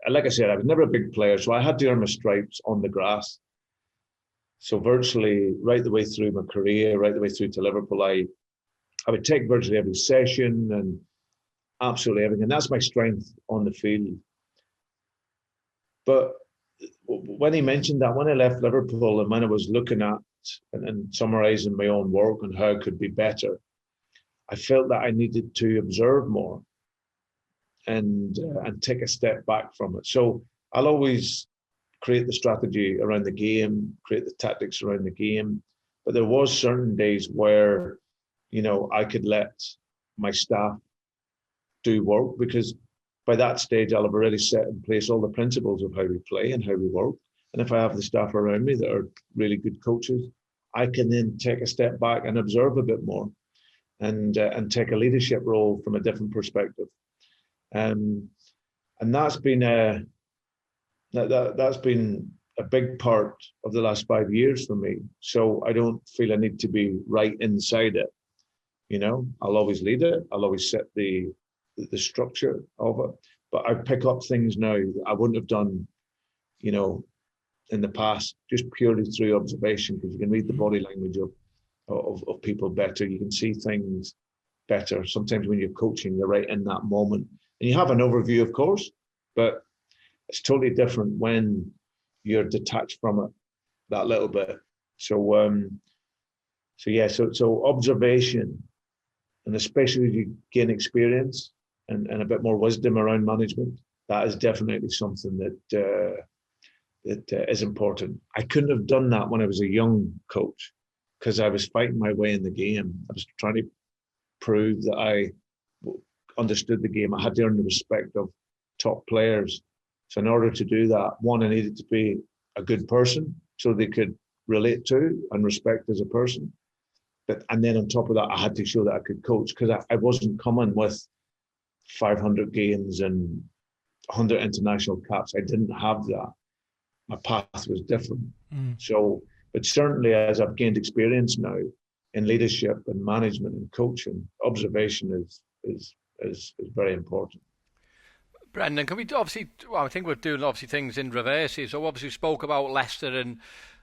like I said, I was never a big player, so I had to earn my stripes on the grass. So virtually right the way through my career, right the way through to Liverpool, I would take virtually every session and absolutely everything. And that's my strength on the field. But when he mentioned that, when I left Liverpool and when I was looking at and summarising my own work and how it could be better, I felt that I needed to observe more and take a step back from it. So I'll always create the strategy around the game, create the tactics around the game. But there was certain days where, I could let my staff do work, because by that stage, I'll have already set in place all the principles of how we play and how we work. And if I have the staff around me that are really good coaches, I can then take a step back and observe a bit more and take a leadership role from a different perspective. And that's been that's been a big part of the last 5 years for me. So I don't feel I need to be right inside it. I'll always lead it. I'll always set the structure of it, but I pick up things now that I wouldn't have done, in the past, just purely through observation, because you can read the body language of people better. You can see things better. Sometimes when you're coaching, you're right in that moment, and you have an overview, of course, but it's totally different when you're detached from it that little bit. So observation, and especially as you gain experience and a bit more wisdom around management, that is definitely something that is important. I couldn't have done that when I was a young coach, because I was fighting my way in the game. I was trying to prove that I understood the game. I had to earn the respect of top players. So in order to do that, one, I needed to be a good person so they could relate to and respect as a person. And then on top of that, I had to show that I could coach, because I wasn't coming with 500 games and 100 international caps. I didn't have that. My path was different. So, but certainly as I've gained experience now, in leadership and management and coaching, observation is very important. Brendan, can we obviously? Well, I think we're doing obviously things in reverse here. So obviously we spoke about Leicester and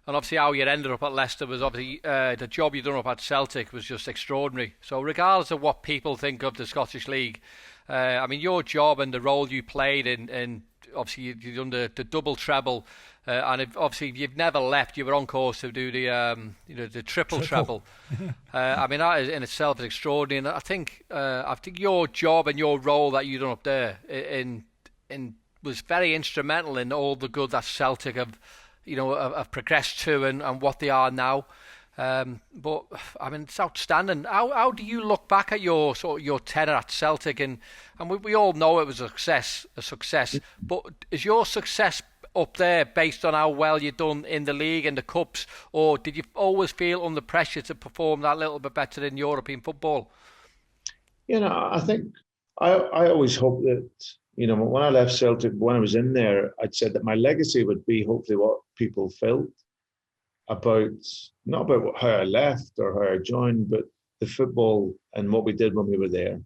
obviously how you ended up at Leicester was obviously the job you done up at Celtic was just extraordinary. So regardless of what people think of the Scottish League, I mean your job and the role you played in obviously you've done the double treble, and obviously you've never left. You were on course to do the triple treble. I mean that is, in itself is extraordinary. And I think your job and your role that you done up there in was very instrumental in all the good that Celtic have progressed to and what they are now. But I mean, it's outstanding. How do you look back at your tenure at Celtic, and we all know it was a success. But is your success up there based on how well you've done in the league and the cups, or did you always feel under pressure to perform that little bit better in European football? I think I always hope that when I left Celtic, when I was in there, I'd said that my legacy would be hopefully what people felt not about how I left or how I joined, but the football and what we did when we were there.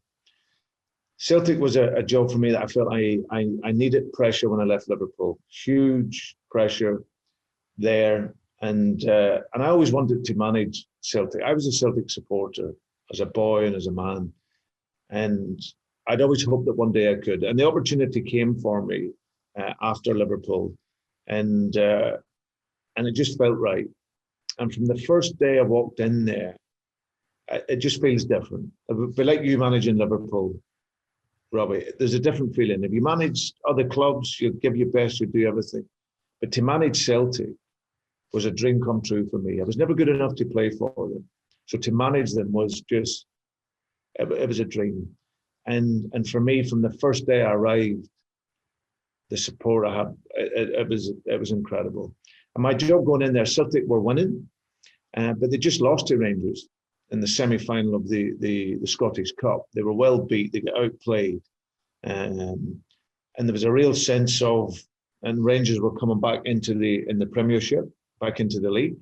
Celtic was a job for me that I felt I needed pressure when I left Liverpool. Huge pressure there. And I always wanted to manage Celtic. I was a Celtic supporter as a boy and as a man. And I'd always hoped that one day I could. And the opportunity came for me after Liverpool. And it just felt right. And from the first day I walked in there, it just feels different. It would be like you managing Liverpool, Robbie. There's a different feeling. If you manage other clubs, you give your best, you do everything. But to manage Celtic was a dream come true for me. I was never good enough to play for them. So to manage them was just, it was a dream. And for me, from the first day I arrived, the support I had, it was incredible. And my job going in there, Celtic were winning, but they just lost to Rangers in the semi-final of the Scottish Cup. They were well beat, they got outplayed. And there was a real sense of, and Rangers were coming back in the Premiership, back into the league.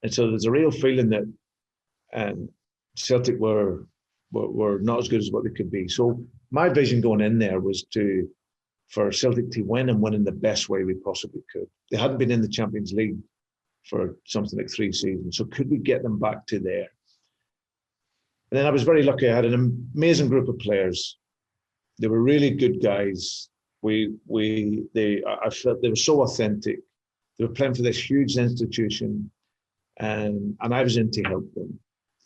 And so there's a real feeling that Celtic were not as good as what they could be. So my vision going in there was for Celtic to win and win in the best way we possibly could. They hadn't been in the Champions League for something like 3 seasons. So could we get them back to there? And then I was very lucky. I had an amazing group of players. They were really good guys. I felt they were so authentic. They were playing for this huge institution, and I was in to help them.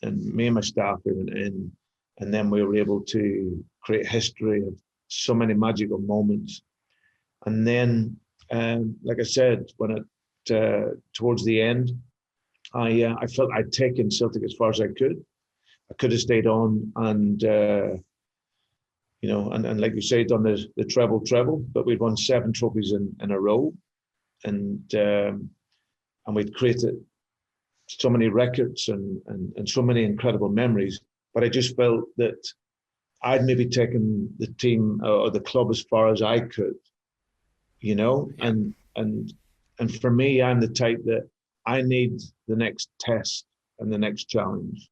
And me and my staff we went in, and then we were able to create history of so many magical moments. And then, like I said, when towards the end, I felt I'd taken Celtic as far as I could. I could have stayed on and and like you say, done the treble, but we'd won 7 trophies in a row, and we'd created so many records and so many incredible memories. But I just felt that I'd maybe taken the team or the club as far as I could, and for me, I'm the type that I need the next test and the next challenge.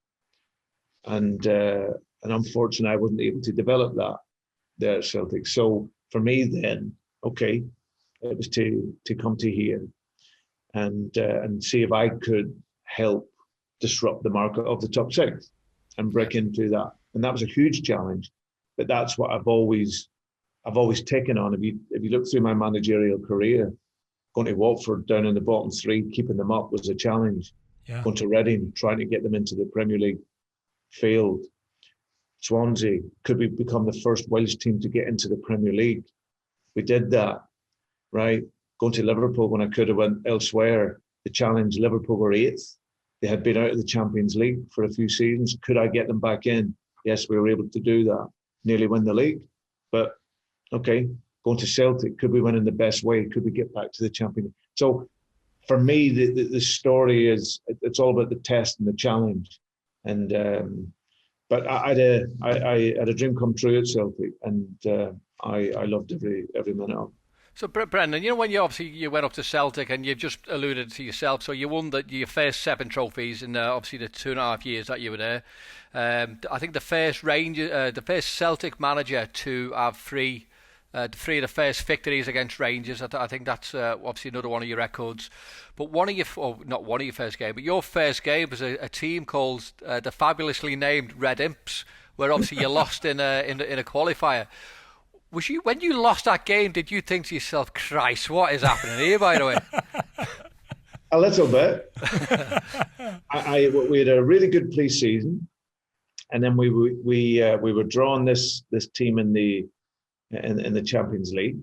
And unfortunately, I wasn't able to develop that there at Celtic. So for me then, okay, it was to come to here and see if I could help disrupt the market of the top 6 and break into that. And that was a huge challenge, but that's what I've always taken on. If you look through my managerial career, going to Watford down in the bottom 3, keeping them up was a challenge. Yeah. Going to Reading, trying to get them into the Premier League, failed. Swansea, could we become the first Welsh team to get into the Premier League? We did that, right? Going to Liverpool when I could have went elsewhere, the challenge, Liverpool were 8th. They had been out of the Champions League for a few seasons. Could I get them back in? Yes, we were able to do that. Nearly win the league. But, okay, going to Celtic, could we win in the best way? Could we get back to the Champions League? So, for me, the story is, it's all about the test and the challenge. And but I had a dream come true at Celtic, and I loved every minute of it. So, Brendan, when you went up to Celtic, and you've just alluded to yourself, so you won your first 7 trophies in obviously the 2.5 years that you were there. I think the first Celtic manager to have three of the first victories against Rangers. I think that's obviously another one of your records. But not one of your first games, but your first game was a team called the fabulously named Red Imps, where obviously you lost in a qualifier. When you lost that game, did you think to yourself, Christ, what is happening here, by the way? A little bit. We had a really good pre-season, and then we were drawing this team in the Champions League,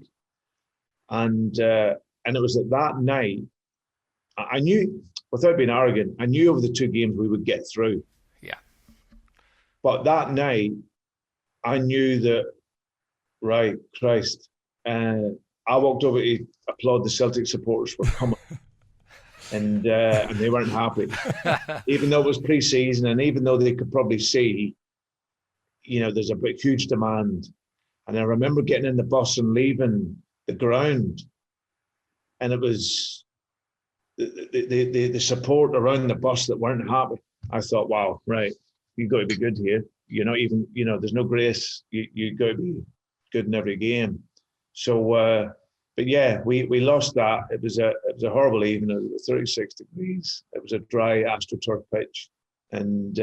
and it was at that night I knew, without being arrogant, I knew over the 2 games we would get through. Yeah. But that night, I knew that. Right, Christ. I walked over to applaud the Celtic supporters for coming. and they weren't happy. Even though it was pre-season, and even though they could probably see, there's a huge demand. And I remember getting in the bus and leaving the ground, and it was the support around the bus that weren't happy. I thought, wow, right, you've got to be good here. There's no grace. You've got to be good in every game. So, but yeah, we lost that. It was a horrible evening. It was 36 degrees. It was a dry AstroTurf pitch, and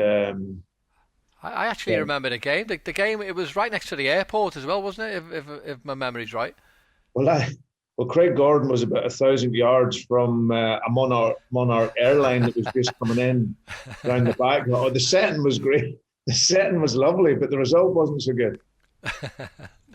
I actually remember the game. The game, it was right next to the airport as well, wasn't it? If my memory's right. Well, Craig Gordon was about 1,000 yards from a Monarch airline that was just coming in down the back. Oh, the setting was great. The setting was lovely, but the result wasn't so good.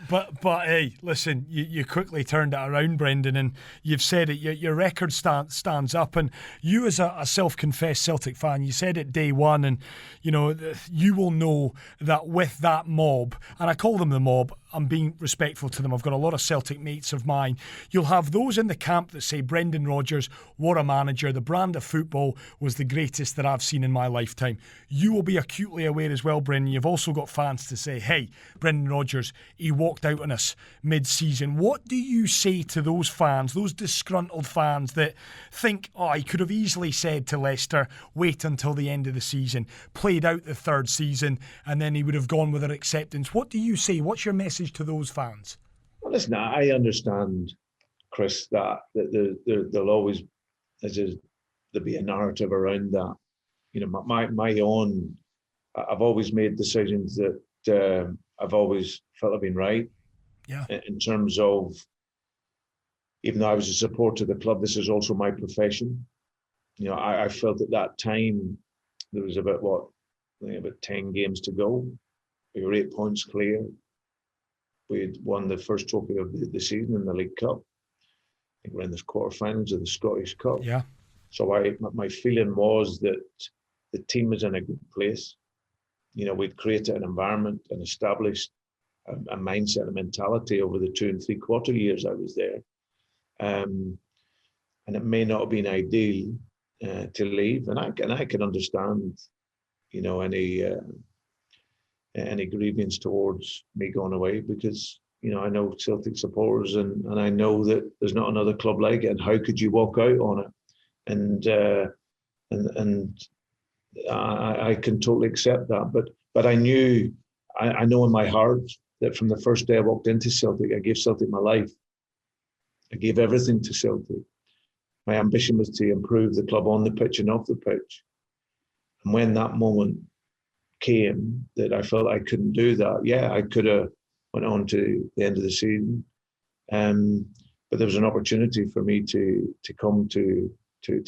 But hey, listen, you quickly turned it around, Brendan, and you've said it. Your record stands up, and you as a self-confessed Celtic fan, you said it day one, and you will know that with that mob, and I call them the mob, I'm being respectful to them. I've got a lot of Celtic mates of mine. You'll have those in the camp that say Brendan Rodgers, what a manager. The brand of football was the greatest that I've seen in my lifetime. You will be acutely aware as well, Brendan. You've also got fans to say, hey, Brendan Rodgers, he walked out on us mid-season. What do you say to those fans, those disgruntled fans that think, he could have easily said to Leicester, wait until the end of the season, played out the 3rd season, and then he would have gone with an acceptance? What do you say? What's your message to those fans? Well, listen, I understand, Chris, that there'll always there'll be a narrative around that. My own, I've always made decisions that I've always felt have been right. Yeah. In terms of, even though I was a supporter of the club, this is also my profession. I felt at that time there was about 10 games to go. We were 8 points clear. We had won the first trophy of the season in the League Cup. I think we're in the quarterfinals of the Scottish Cup. Yeah. So my feeling was that the team was in a good place. We'd created an environment and established a mindset, a mentality over the 2 and 3/4 years I was there. And it may not have been ideal to leave. And I can understand, any grievance towards me going away, because I know Celtic supporters, and I know that there's not another club like it. And how could you walk out on it? And I can totally accept that. But I know in my heart that from the first day I walked into Celtic, I gave Celtic my life. I gave everything to Celtic. My ambition was to improve the club on the pitch and off the pitch. And when that moment came that I felt I couldn't do that, I could have went on to the end of the season. But there was an opportunity for me to come to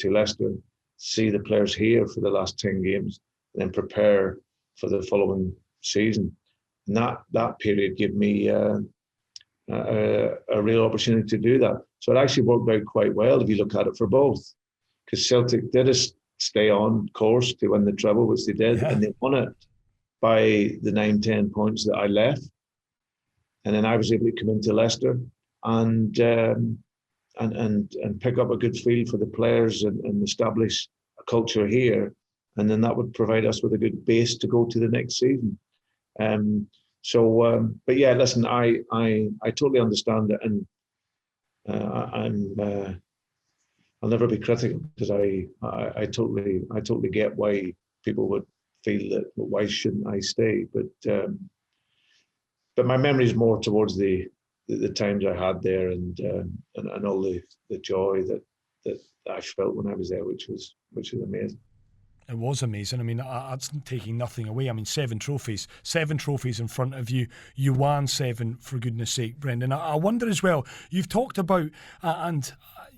Leicester, see the players here for the last 10 games, and then prepare for the following season. And that period gave me a real opportunity to do that. So it actually worked out quite well if you look at it for both, because Celtic did stay on course to win the treble, which they did, and they won it by the 9-10 points that I left. And then I was able to come into Leicester and pick up a good feel for the players and establish a culture here. And then that would provide us with a good base to go to the next season. But yeah, listen, I totally understand it. And I'll never be critical, because I totally get why people would feel that, well, why shouldn't I stay? But my memory is more towards the times I had there, and all the joy that I felt when I was there, which was amazing. It was amazing. I mean, that's taking nothing away. I mean, 7 trophies in front of you. You won 7, for goodness sake, Brendan. I wonder as well, you've talked about, and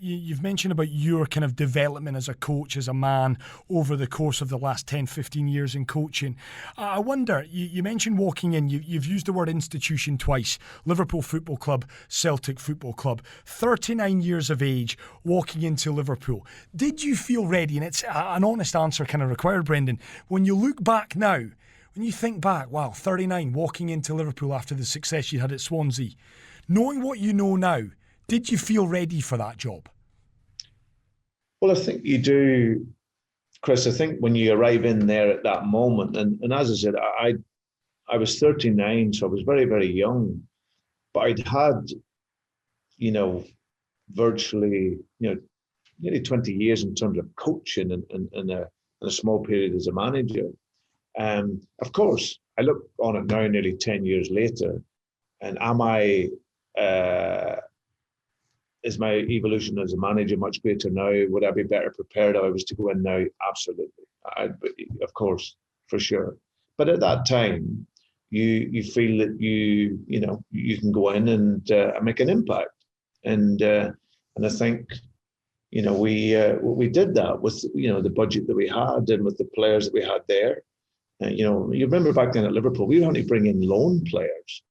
you've mentioned about your kind of development as a coach, as a man, over the course of the last 10, 15 years in coaching. I wonder, you mentioned walking in, you've used the word institution twice. Liverpool Football Club, Celtic Football Club. 39 years of age, walking into Liverpool. Did you feel ready? And it's an honest answer kind of required, Brendan. When you look back now, when you think back, wow, 39, walking into Liverpool after the success you had at Swansea, knowing what you know now, did you feel ready for that job? Well, I think you do, Chris. I think when you arrive in there at that moment, and as I said, I was 39, so I was very, very young, but I'd had, virtually, nearly 20 years in terms of coaching and a small period as a manager. Of course, I look on it now, nearly 10 years later, and is my evolution as a manager much greater now? Would I be better prepared if I was to go in now? Absolutely. Of course, for sure. But at that time, you feel that you can go in and make an impact, and I think we did that with the budget that we had and with the players that we had there. You remember back then at Liverpool, we were having to bring in loan players,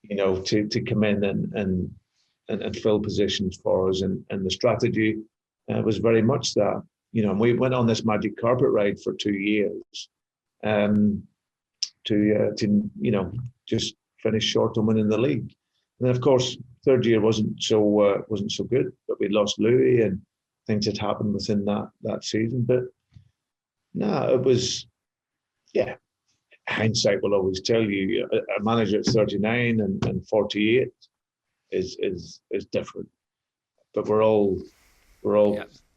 to come in and fill positions for us, and the strategy was very much that. We went on this magic carpet ride for 2 years, to just finish short on winning the league. And then, of course, third year wasn't so good, but we lost Louis and things had happened within that season. But no, it was, hindsight will always tell you, a manager at 39 and 48 is different. But we're all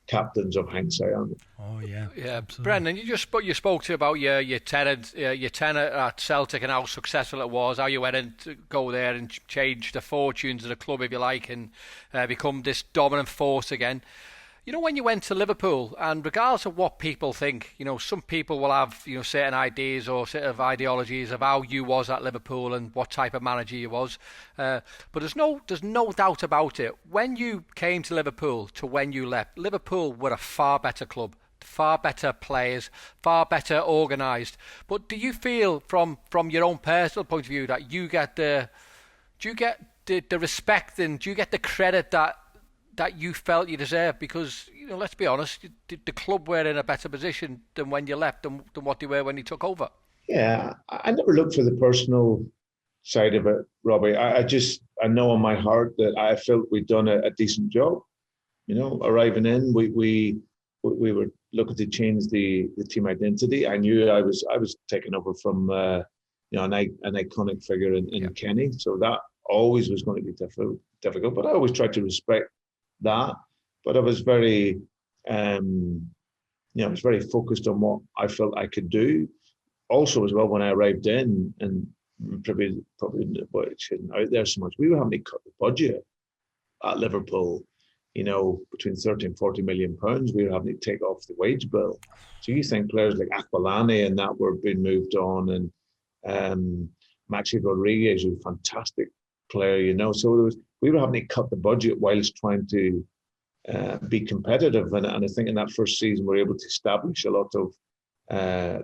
captains of hindsight, aren't we? Oh yeah, absolutely. Brendan, you spoke to about your tenure at Celtic and how successful it was, how you went in to go there and change the fortunes of the club, if you like, and become this dominant force again. When you went to Liverpool, and regardless of what people think, some people will have, certain ideas or sort of ideologies of how you was at Liverpool and what type of manager you was. But there's no doubt about it. When you came to Liverpool to when you left, Liverpool were a far better club, far better players, far better organised. But do you feel from your own personal point of view that do you get the respect and do you get the credit that you felt you deserved? Because, let's be honest, the club were in a better position than when you left than what they were when you took over. Yeah, I never looked for the personal side of it, Robbie. I know in my heart that I felt we'd done a decent job. Arriving in, we were looking to change the team identity. I knew I was taking over from an iconic figure in Kenny, so that always was going to be difficult. But I always tried to respect that, but I was very focused on what I felt I could do. Also, as well, when I arrived in, and probably what isn't out there so much, we were having to cut the budget at Liverpool. Between 30 and 40 million pounds, we were having to take off the wage bill. So you think players like Aquilani and that were being moved on, and Maxi Rodriguez was a fantastic player. So we were having to cut the budget whilst trying to be competitive. And I think in that first season, we were able to establish a lot of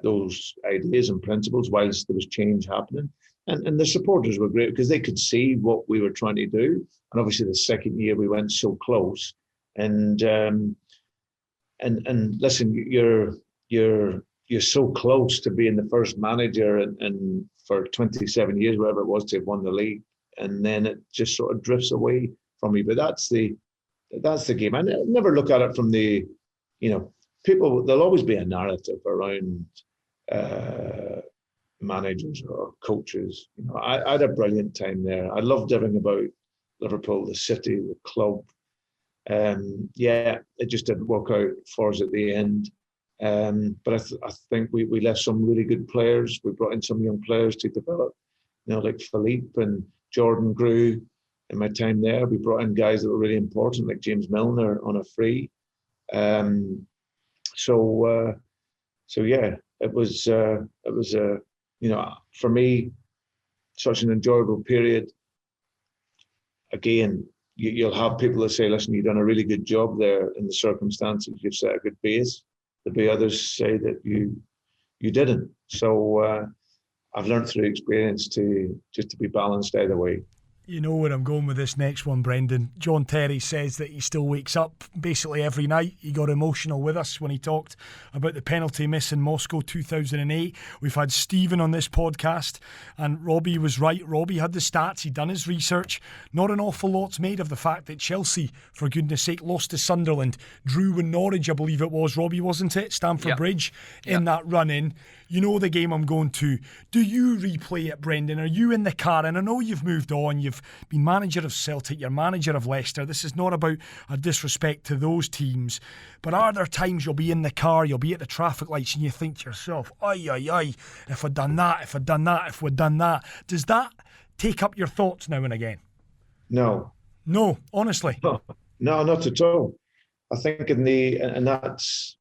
those ideas and principles whilst there was change happening. And the supporters were great because they could see what we were trying to do. And obviously the second year we went so close. And listen, you're so close to being the first manager and for 27 years, whatever it was, to have won the league. And then it just sort of drifts away from me. But that's the game. I never look at it from the, people, there'll always be a narrative around managers or coaches. I had a brilliant time there. I loved everything about Liverpool, the city, the club. It just didn't work out for us at the end. But I think we left some really good players. We brought in some young players to develop, like Philippe and Jordan grew in my time there. We brought in guys that were really important, like James Milner on a free. It was for me, such an enjoyable period. Again, you'll have people that say, listen, you've done a really good job there in the circumstances. You've set a good base. There'll be others say that you didn't. So I've learned through experience to be balanced either way. You know where I'm going with this next one, Brendan. John Terry says that he still wakes up basically every night. He got emotional with us when he talked about the penalty miss in Moscow 2008. We've had Stephen on this podcast, and Robbie was right. Robbie had the stats. He'd done his research. Not an awful lot's made of the fact that Chelsea, for goodness sake, lost to Sunderland, drew with Norwich, I believe it was, Robbie, wasn't it? Stamford Bridge in that run-in. You know the game I'm going to. Do you replay it, Brendan? Are you in the car? And I know you've moved on. You've been manager of Celtic. You're manager of Leicester. This is not about a disrespect to those teams. But are there times you'll be in the car, you'll be at the traffic lights, and you think to yourself, if I'd done that, if we'd done that. Does that take up your thoughts now and again? No. No, honestly? No, not at all. I think that's...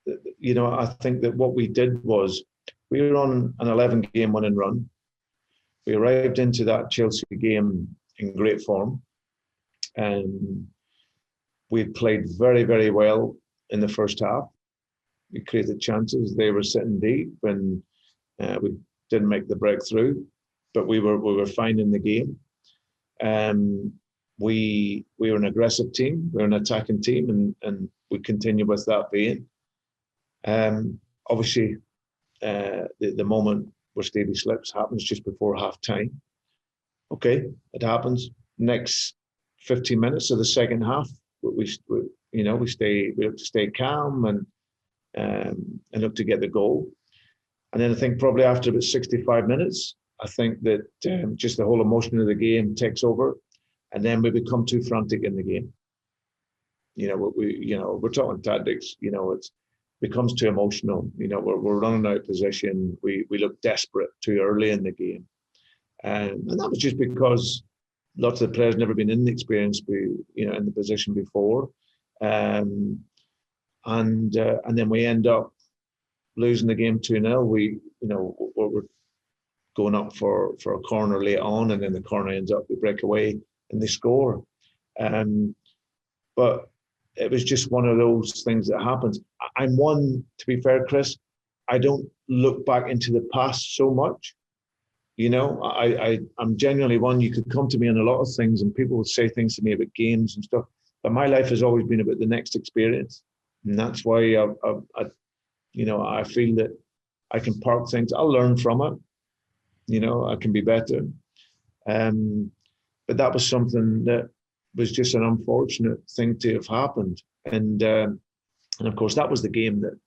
I think that what we did was we were on an 11-game winning run. We arrived into that Chelsea game in great form. And we played very, very well in the first half. We created chances. They were sitting deep, and we didn't make the breakthrough. But we were fine in the game. We were an aggressive team. We were an attacking team, and we continue with that vein. Obviously, the moment where Stevie slips happens just before half time. Okay, it happens. Next 15 minutes of the second half, we have to stay calm and look to get the goal. And then I think probably after about 65 minutes, I think that just the whole emotion of the game takes over, and then we become too frantic in the game. We're talking tactics. It becomes too emotional. We're running out of position. We look desperate too early in the game, and that was just because lots of the players never been in the experience, in the position before, and then we end up losing the game 2-0. We're going up for a corner late on, and then the corner ends up, we break away and they score. But it was just one of those things that happens. I'm one, to be fair, Chris, I don't look back into the past so much. I'm genuinely one, you could come to me on a lot of things and people would say things to me about games and stuff, but my life has always been about the next experience. And that's why I feel that I can park things. I'll learn from it. I can be better. But that was something that was just an unfortunate thing to have happened. And of course, that was the game that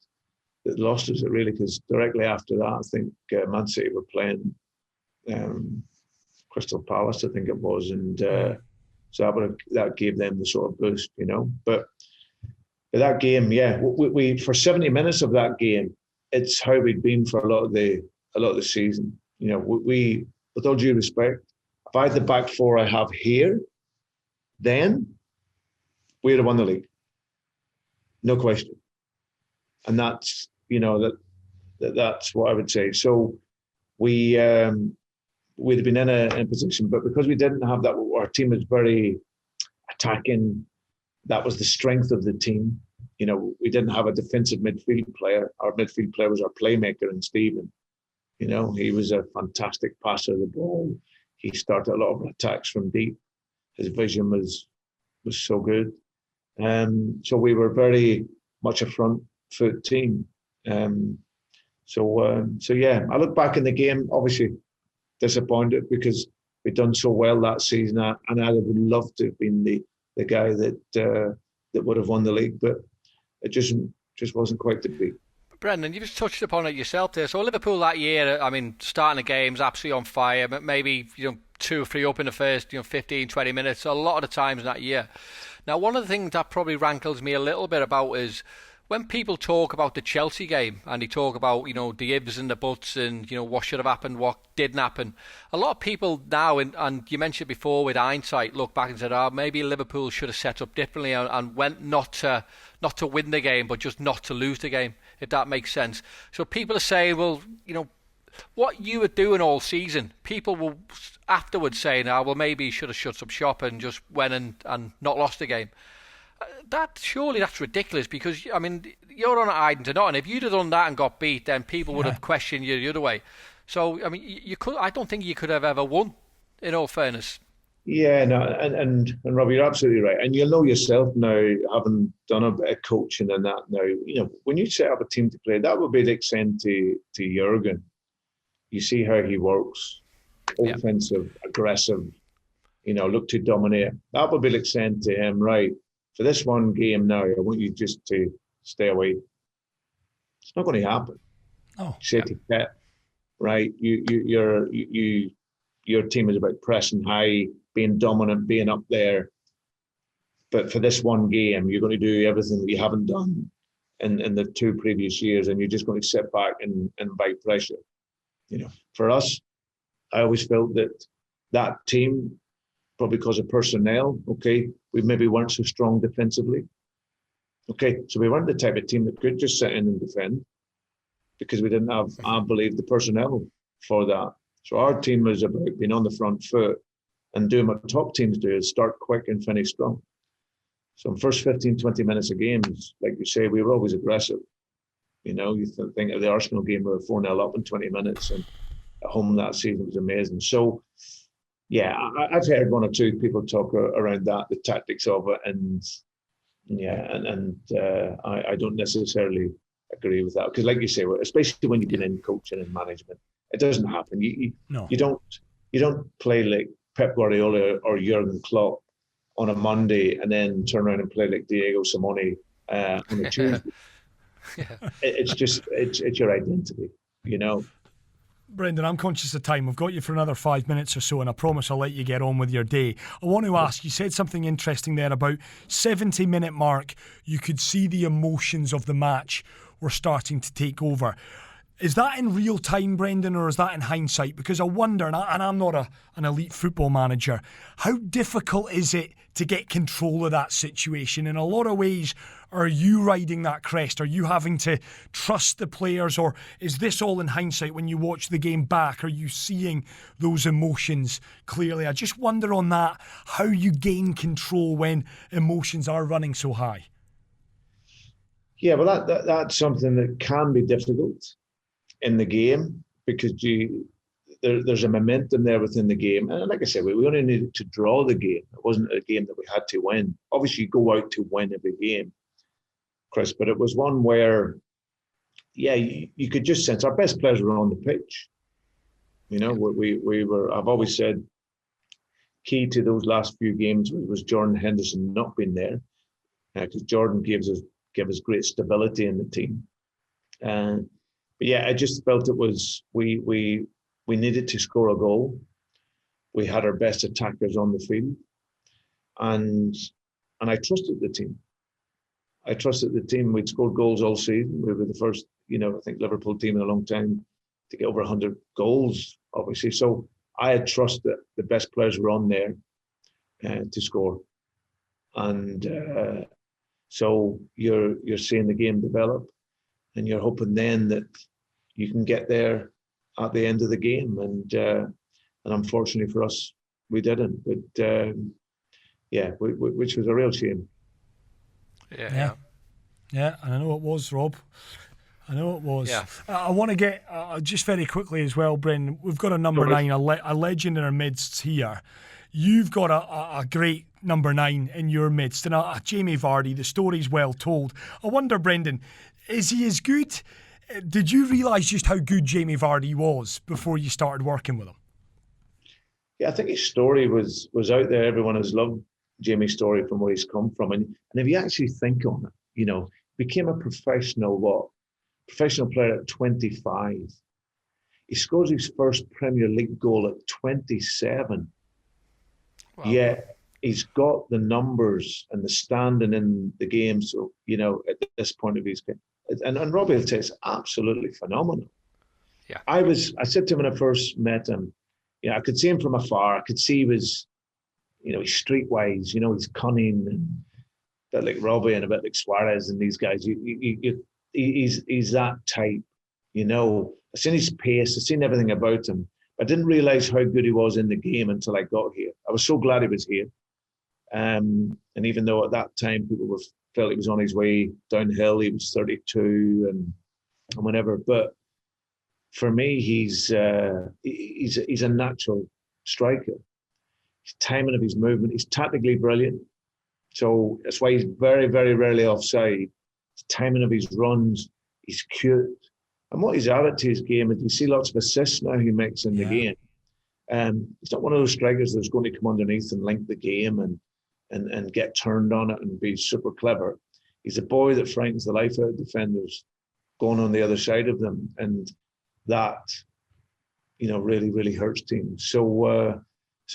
lost us, really, because directly after that, I think Man City were playing Crystal Palace, I think it was. And so that gave them the sort of boost, But that game, we for 70 minutes of that game, it's how we'd been for a lot of the season. We, with all due respect, if I had the back four I have here, then we'd have won the league, no question. And that's that's what I would say. So we'd have been in a position, but because we didn't have that, our team was very attacking. That was the strength of the team. We didn't have a defensive midfield player. Our midfield player was our playmaker in Stephen. He was a fantastic passer of the ball. He started a lot of attacks from deep. His vision was so good. So we were very much a front foot team. I look back in the game, obviously disappointed because we'd done so well that season, and I would love to have been the guy that would have won the league, but it just wasn't quite to be. Brendan, you just touched upon it yourself there. So Liverpool that year, I mean, starting the game's absolutely on fire. Maybe 2 or 3 up in the first 15, 20 minutes. A lot of the times in that year. Now, one of the things that probably rankles me a little bit about is when people talk about the Chelsea game and they talk about the ifs and the buts and what should have happened, what didn't happen. A lot of people now, and you mentioned before with hindsight, look back and said, maybe Liverpool should have set up differently and went not to win the game, but just not to lose the game, if that makes sense. So people are saying, well, what you were doing all season, people will afterwards saying, well, maybe you should have shut up shop and just went and not lost the game. Surely that's ridiculous, because I mean you're on hiding to nothing. If you'd have done that and got beat, then people would have questioned you the other way. So I mean, you could. I don't think you could have ever won. In all fairness. Yeah, no, and Robbie, you're absolutely right. And you'll know yourself now, having done a bit of coaching and that now. When you set up a team to play, that would be like saying to Jurgen, you see how he works, offensive, aggressive. Look to dominate. That would be like saying to him, right, for this one game now, I want you just to stay away. It's not going to happen. Oh, say to Pep, right? Your team is about pressing high, being dominant, being up there. But for this one game, you're going to do everything that you haven't done in the 2 previous years, and you're just going to sit back and invite pressure. For us, I always felt that team, probably because of personnel, we maybe weren't so strong defensively. So we weren't the type of team that could just sit in and defend, because we didn't have, I believe, the personnel for that. So our team was about being on the front foot and doing what top teams do, is start quick and finish strong. So in the first 15, 20 minutes of games, like you say, we were always aggressive. You think of the Arsenal game, we were 4-0 up in 20 minutes, and at home that season was amazing. So, yeah, I've heard 1 or 2 people talk around that, the tactics of it, and I don't necessarily agree with that, because, like you say, especially when you've been in coaching and management, it doesn't happen. You don't play like Pep Guardiola or Jurgen Klopp on a Monday and then turn around and play like Diego Simeone on a Tuesday. It's your identity, Brendan, I'm conscious of time. We've got you for another 5 minutes or so, and I promise I'll let you get on with your day. I want to ask, you said something interesting there about 70-minute mark. You could see the emotions of the match were starting to take over. Is that in real time, Brendan, or is that in hindsight? Because I wonder, and I'm not an elite football manager, how difficult is it to get control of that situation? In a lot of ways, are you riding that crest? Are you having to trust the players, or is this all in hindsight when you watch the game back? Are you seeing those emotions clearly? I just wonder on that, how you gain control when emotions are running so high. Yeah, well, that's something that can be difficult in the game, because there's a momentum there within the game. And like I said, we only needed to draw the game. It wasn't a game that we had to win. Obviously, you go out to win every game, Chris, but it was one where, you could just sense our best players were on the pitch. We were, I've always said, key to those last few games was Jordan Henderson not being there, because Jordan gave us great stability in the team. But yeah, I just felt it was we needed to score a goal. We had our best attackers on the field, and I trusted the team. We'd scored goals all season. We were the first, I think, Liverpool team in a long time to get over 100 goals, obviously. So I had trust that the best players were on there to score, and so you're seeing the game develop, and you're hoping then that you can get there at the end of the game, and unfortunately for us, we didn't. But which was a real shame. Yeah, and I know it was, Rob. I know it was. Yeah. I want to get, just very quickly as well, Brendan, we've got a number 9, a legend in our midst here. You've got a great number 9 in your midst, and Jamie Vardy. The story's well told. I wonder, Brendan, is he as good? Did you realise just how good Jamie Vardy was before you started working with him? Yeah, I think his story was out there. Everyone has loved Jamie's story from where he's come from. And if you actually think on it, became a professional, professional player at 25. He scores his first Premier League goal at 27. Wow. Yet he's got the numbers and the standing in the game. So, at this point of his game. And Robbie will tell you, it's absolutely phenomenal. Yeah. I said to him when I first met him, I could see him from afar. I could see he was, he's streetwise, he's cunning and a bit like Robbie and a bit like Suarez and these guys. He's that type, I've seen his pace, I've seen everything about him. I didn't realise how good he was in the game until I got here. I was so glad he was here. And even though at that time people felt he was on his way downhill, he was 32 and whatever. But for me, he's a natural striker. His timing of his movement, he's tactically brilliant. So that's why he's very, very rarely offside. His timing of his runs, he's cute. And what he's added to his game is you see lots of assists now he makes in the game. He's not one of those strikers that's going to come underneath and link the game and get turned on it and be super clever. He's a boy that frightens the life out of defenders going on the other side of them. And that, really, really hurts teams. So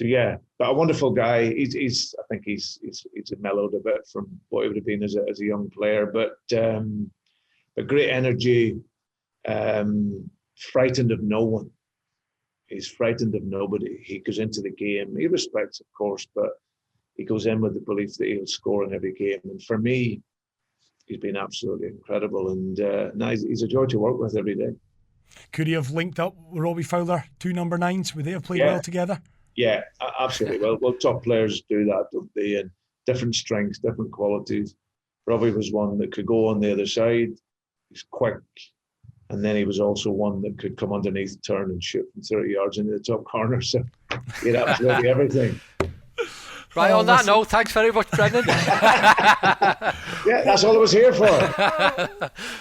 yeah, but a wonderful guy. I think he's mellowed a bit from what he would have been as a young player, but great energy, frightened of no one. He's frightened of nobody. He goes into the game. He respects, of course, but he goes in with the belief that he'll score in every game. And for me, he's been absolutely incredible. And now he's a joy to work with every day. Could he have linked up with Robbie Fowler, 2 number 9s? Would they have played well together? Yeah, absolutely. Well, top players do that, don't they? And different strengths, different qualities. Robbie was one that could go on the other side. He's quick. And then he was also one that could come underneath, turn and shoot from 30 yards into the top corner. So he had absolutely everything. Right, on that note, thanks very much, Brendan. Yeah, that's all I was here for.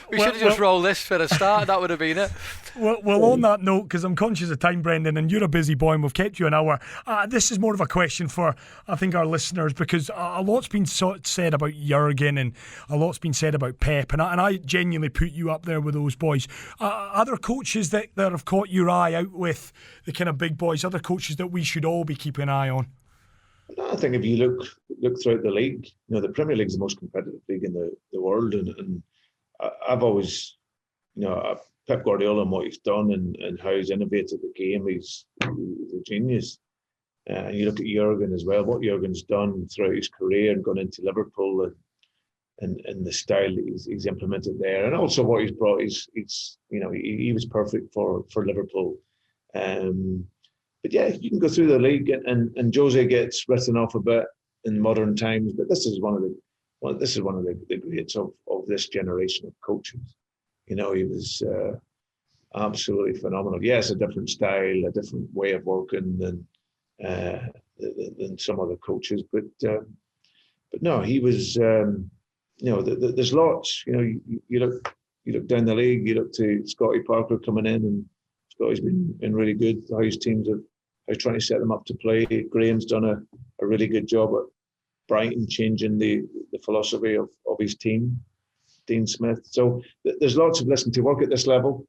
We should have just rolled this for a start. That would have been it. Well, on that note, because I'm conscious of time, Brendan, and you're a busy boy and we've kept you an hour, this is more of a question for, I think, our listeners, because a lot's been said about Jurgen and a lot's been said about Pep, and I genuinely put you up there with those boys. Other coaches that have caught your eye out with the kind of big boys, other coaches that we should all be keeping an eye on? I think if you look throughout the league, the Premier League is the most competitive league in the world, and I've always, Pep Guardiola and what he's done and how he's innovated the game, he's a genius. And you look at Jurgen as well, what Jurgen's done throughout his career and gone into Liverpool and the style he's implemented there, and also what he's brought. He was perfect for Liverpool. But yeah, you can go through the league, and Jose gets written off a bit in modern times. But this is one of the greats of this generation of coaches. He was absolutely phenomenal. Yes, a different style, a different way of working than some other coaches. But no, he was. There's lots. You look down the league. You look to Scotty Parker coming in, and Scotty's been really good. How his teams are trying to set them up to play. Graham's done a really good job at Brighton, changing the philosophy of his team. Dean Smith. So there's lots of to work at this level,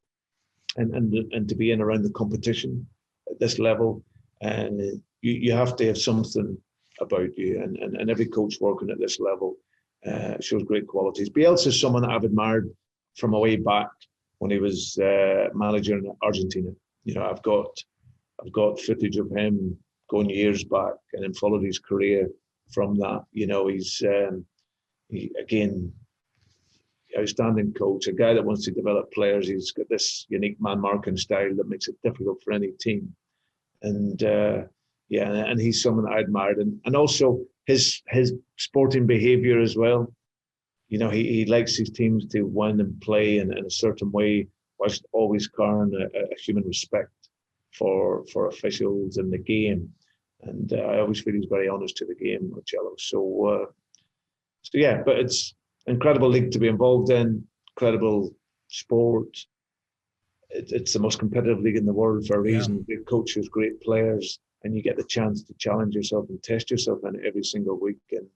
and to be in around the competition at this level, and you have to have something about you. And every coach working at this level shows great qualities. Bielsa's someone that I've admired from a way back when he was manager in Argentina. I've got footage of him going years back, and then followed his career from that. He's again, outstanding coach, a guy that wants to develop players. He's got this unique man marking style that makes it difficult for any team. And and he's someone that I admired, and also his sporting behaviour as well. He likes his teams to win and play in a certain way, whilst always carrying a human respect for officials in the game. And I always feel he's very honest to the game, Marcello. So yeah, but it's incredible league to be involved in, incredible sport. It's the most competitive league in the world for a reason. Yeah. Good coaches, great players, and you get the chance to challenge yourself and test yourself in it every single week. And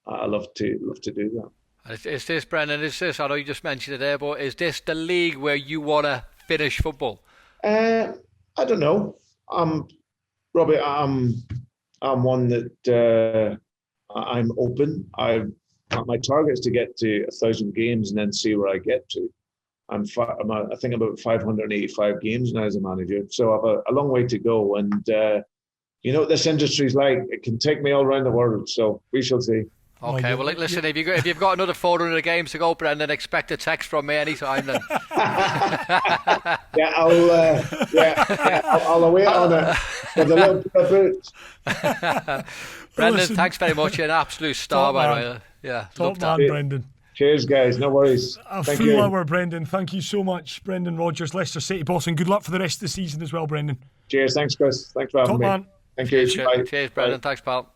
I love to do that. Is this, Brendan, I know you just mentioned it there, but is this the league where you want to finish football? I don't know. Robbie, I'm one that I'm open. My target is to get to 1,000 games and then see where I get to. I think about 585 games now as a manager, so I have a long way to go. And you know what this industry's like; it can take me all around the world. So we shall see. Okay, well, listen, if you've got another 400 games to go, Brendan, expect a text from me anytime then. I'll await on it with a little bit of boots. Brendan, listen, thanks very much. You're an absolute star, by the way. Yeah, top love man, that. Brendan. Cheers, guys. No worries. Thank you. Hour, Brendan. Thank you so much, Brendan Rodgers, Leicester City boss, and good luck for the rest of the season as well, Brendan. Cheers. Thanks, Chris. Thanks for having me. Man. Thank you. Cheers, Brendan. Thanks, pal.